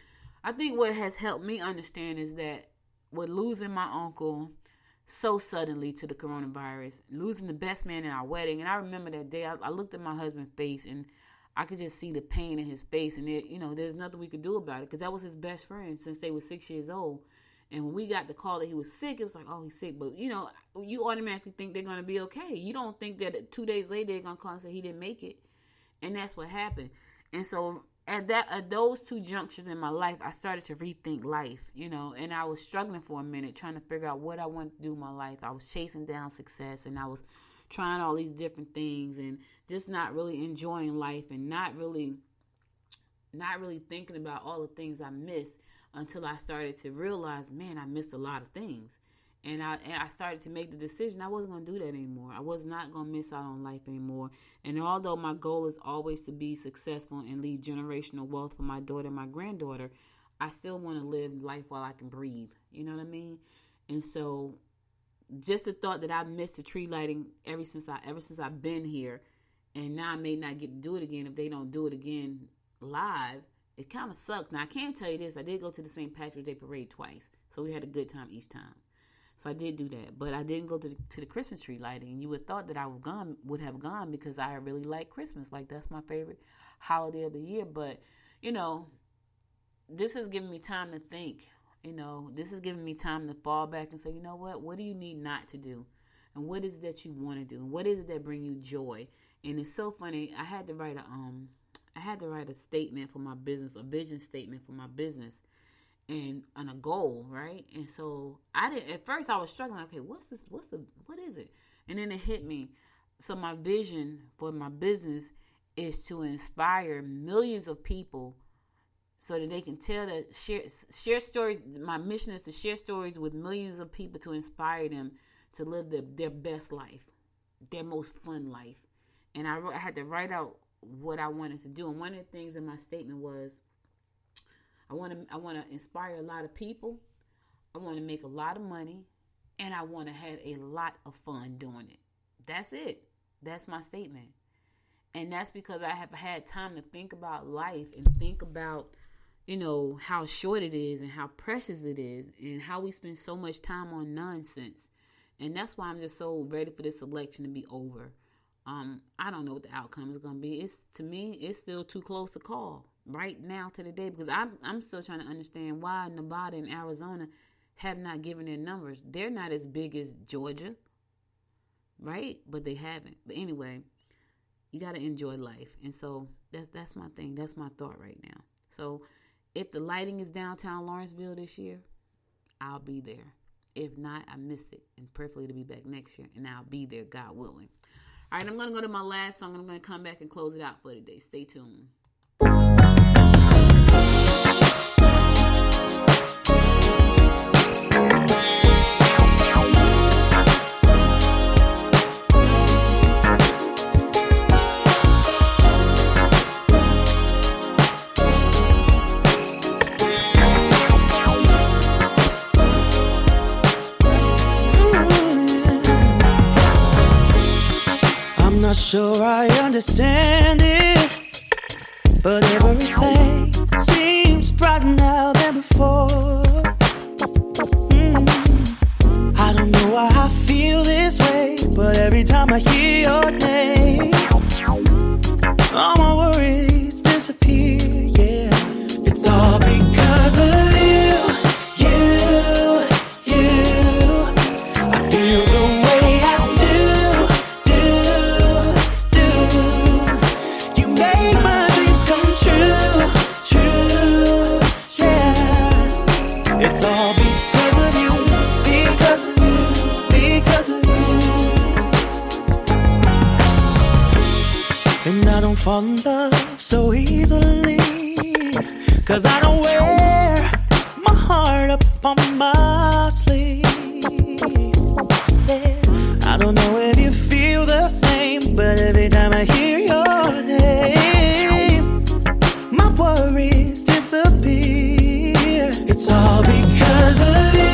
what has helped me understand is that with losing my uncle so suddenly to the coronavirus, losing the best man in our wedding. And I remember that day I looked at my husband's face and I could just see the pain in his face. And there's nothing we could do about it because that was his best friend since they were 6 years old. And when we got the call that he was sick, it was like, oh, he's sick. But, you automatically think they're going to be okay. You don't think that 2 days later they're going to call and say he didn't make it. And that's what happened. And so at those two junctures in my life, I started to rethink life, and I was struggling for a minute trying to figure out what I wanted to do in my life. I was chasing down success and I was trying all these different things and just not really enjoying life and not really thinking about all the things I missed. Until I started to realize, man, I missed a lot of things. And I started to make the decision I wasn't going to do that anymore. I was not going to miss out on life anymore. And although my goal is always to be successful and leave generational wealth for my daughter and my granddaughter, I still want to live life while I can breathe. You know what I mean? And so just the thought that I missed the tree lighting ever since I've been here, and now I may not get to do it again if they don't do it again live, it kind of sucks. Now, I can tell you this. I did go to the St. Patrick's Day Parade twice, so we had a good time each time. So I did do that, but I didn't go to the Christmas tree lighting. You would have thought that I would have gone because I really like Christmas. Like, that's my favorite holiday of the year. But, this has given me time to think. This has given me time to fall back and say, you know what do you need not to do? And what is it that you want to do? And what is it that bring you joy? And it's so funny. I had to write a statement for my business, a vision statement for my business, and on a goal, right? And so at first I was struggling. Okay, what is it? And then it hit me. So my vision for my business is to inspire millions of people so that they can share stories. My mission is to share stories with millions of people to inspire them to live their best life, their most fun life. And I had to write out what I wanted to do. And one of the things in my statement was, I want to inspire a lot of people. I want to make a lot of money, and I want to have a lot of fun doing it. That's it. That's my statement. And that's because I have had time to think about life and think about, how short it is and how precious it is and how we spend so much time on nonsense. And that's why I'm just so ready for this election to be over. I don't know what the outcome is going to be. To me, it's still too close to call right now to the day, because I'm still trying to understand why Nevada and Arizona have not given their numbers. They're not as big as Georgia, right? But they haven't. But anyway, you got to enjoy life. And so that's my thing. That's my thought right now. So if the lighting is downtown Lawrenceville this year, I'll be there. If not, I missed it. And preferably to be back next year. And I'll be there, God willing. All right, I'm going to go to my last song. I'm going to come back and close it out for today. Stay tuned. Not sure I understand it, but everything seems brighter now than before. I don't know why I feel this way, but every time I hear your name, all my worries disappear, yeah. It's all because of you. I feel the way I do. Fall in love so easily, 'cause I don't wear my heart up on my sleeve, yeah. I don't know if you feel the same, but every time I hear your name, my worries disappear. It's all because of you.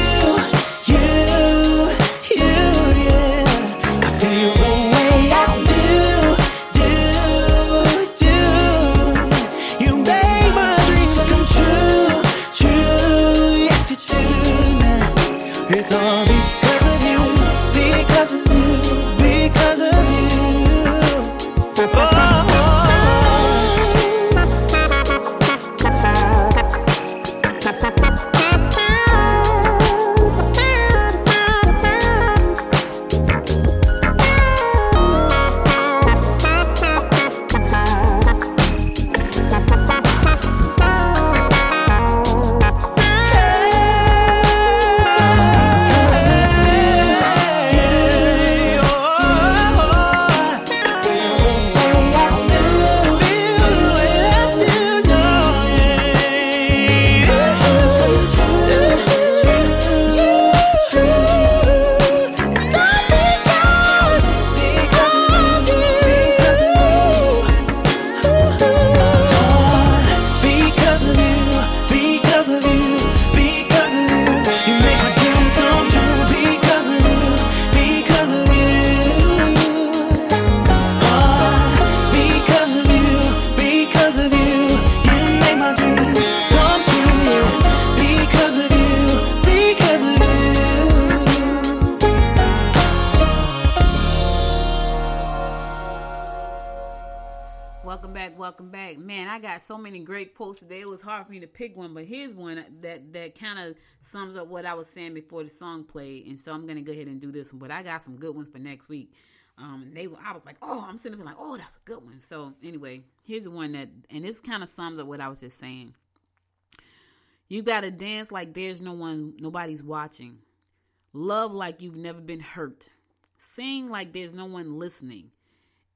It's all because of you, because of you. I got so many great posts today. It was hard for me to pick one, but here's one that kind of sums up what I was saying before the song played. And so I'm going to go ahead and do this one. But I got some good ones for next week. I was like, oh, I'm sitting there like, oh, that's a good one. So anyway, here's the one and this kind of sums up what I was just saying. You got to dance like there's nobody's watching. Love like you've never been hurt. Sing like there's no one listening.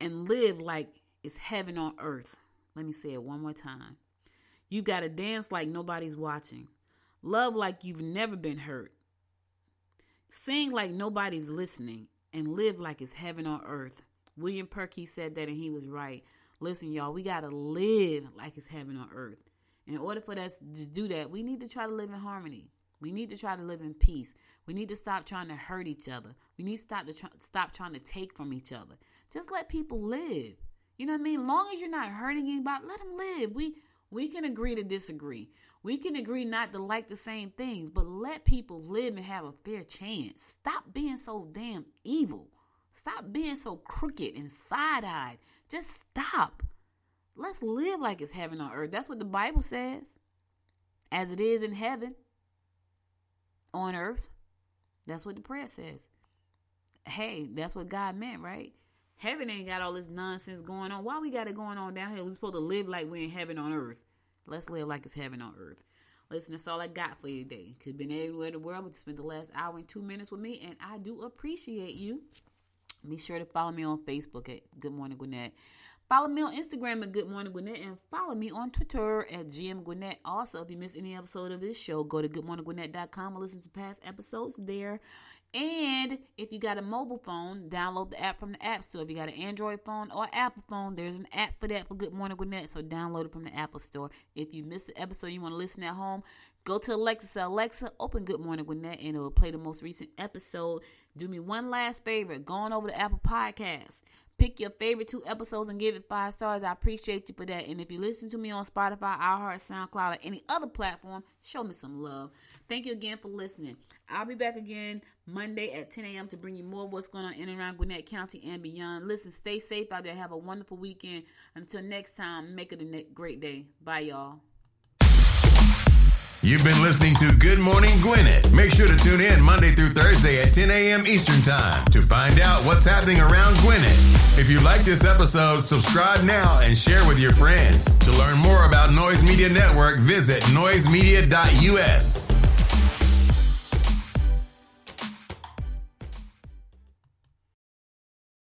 And live like it's heaven on earth. Let me say it one more time. You got to dance like nobody's watching. Love like you've never been hurt. Sing like nobody's listening. And live like it's heaven on earth. William Perkey said that and he was right. Listen, y'all, we got to live like it's heaven on earth. In order for us to do that, we need to try to live in harmony. We need to try to live in peace. We need to stop trying to hurt each other. We need to stop trying to take from each other. Just let people live. You know what I mean? Long as you're not hurting anybody, let them live. We can agree to disagree. We can agree not to like the same things, but let people live and have a fair chance. Stop being so damn evil. Stop being so crooked and side-eyed. Just stop. Let's live like it's heaven on earth. That's what the Bible says. As it is in heaven, on earth. That's what the prayer says. Hey, that's what God meant, right? Heaven ain't got all this nonsense going on. Why we got it going on down here? We're supposed to live like we're in heaven on earth. Let's live like it's heaven on earth. Listen, that's all I got for you today. Could have been everywhere in the world, but you spent the last hour and 2 minutes with me, and I do appreciate you. Be sure to follow me on Facebook at Good Morning Gwinnett. Follow me on Instagram at Good Morning Gwinnett, and follow me on Twitter at GM Gwinnett. Also, if you missed any episode of this show, go to goodmorninggwinnett.com and listen to past episodes there. And if you got a mobile phone, download the app from the App Store. If you got an Android phone or Apple phone, there's an app for that for Good Morning Gwinnett, so download it from the Apple Store. If you missed the episode, you want to listen at home, go to Alexa, say, Alexa, open Good Morning Gwinnett, and it will play the most recent episode. Do me one last favor, go on over to Apple Podcasts. Pick your favorite 2 episodes and give it 5 stars. I appreciate you for that. And if you listen to me on Spotify, iHeart, SoundCloud, or any other platform, show me some love. Thank you again for listening. I'll be back again Monday at 10 a.m. to bring you more of what's going on in and around Gwinnett County and beyond. Listen, stay safe out there. Have a wonderful weekend. Until next time, make it a great day. Bye, y'all. You've been listening to Good Morning Gwinnett. Make sure to tune in Monday through Thursday at 10 a.m. Eastern Time to find out what's happening around Gwinnett. If you like this episode, subscribe now and share with your friends. To learn more about Noise Media Network, visit noisemedia.us.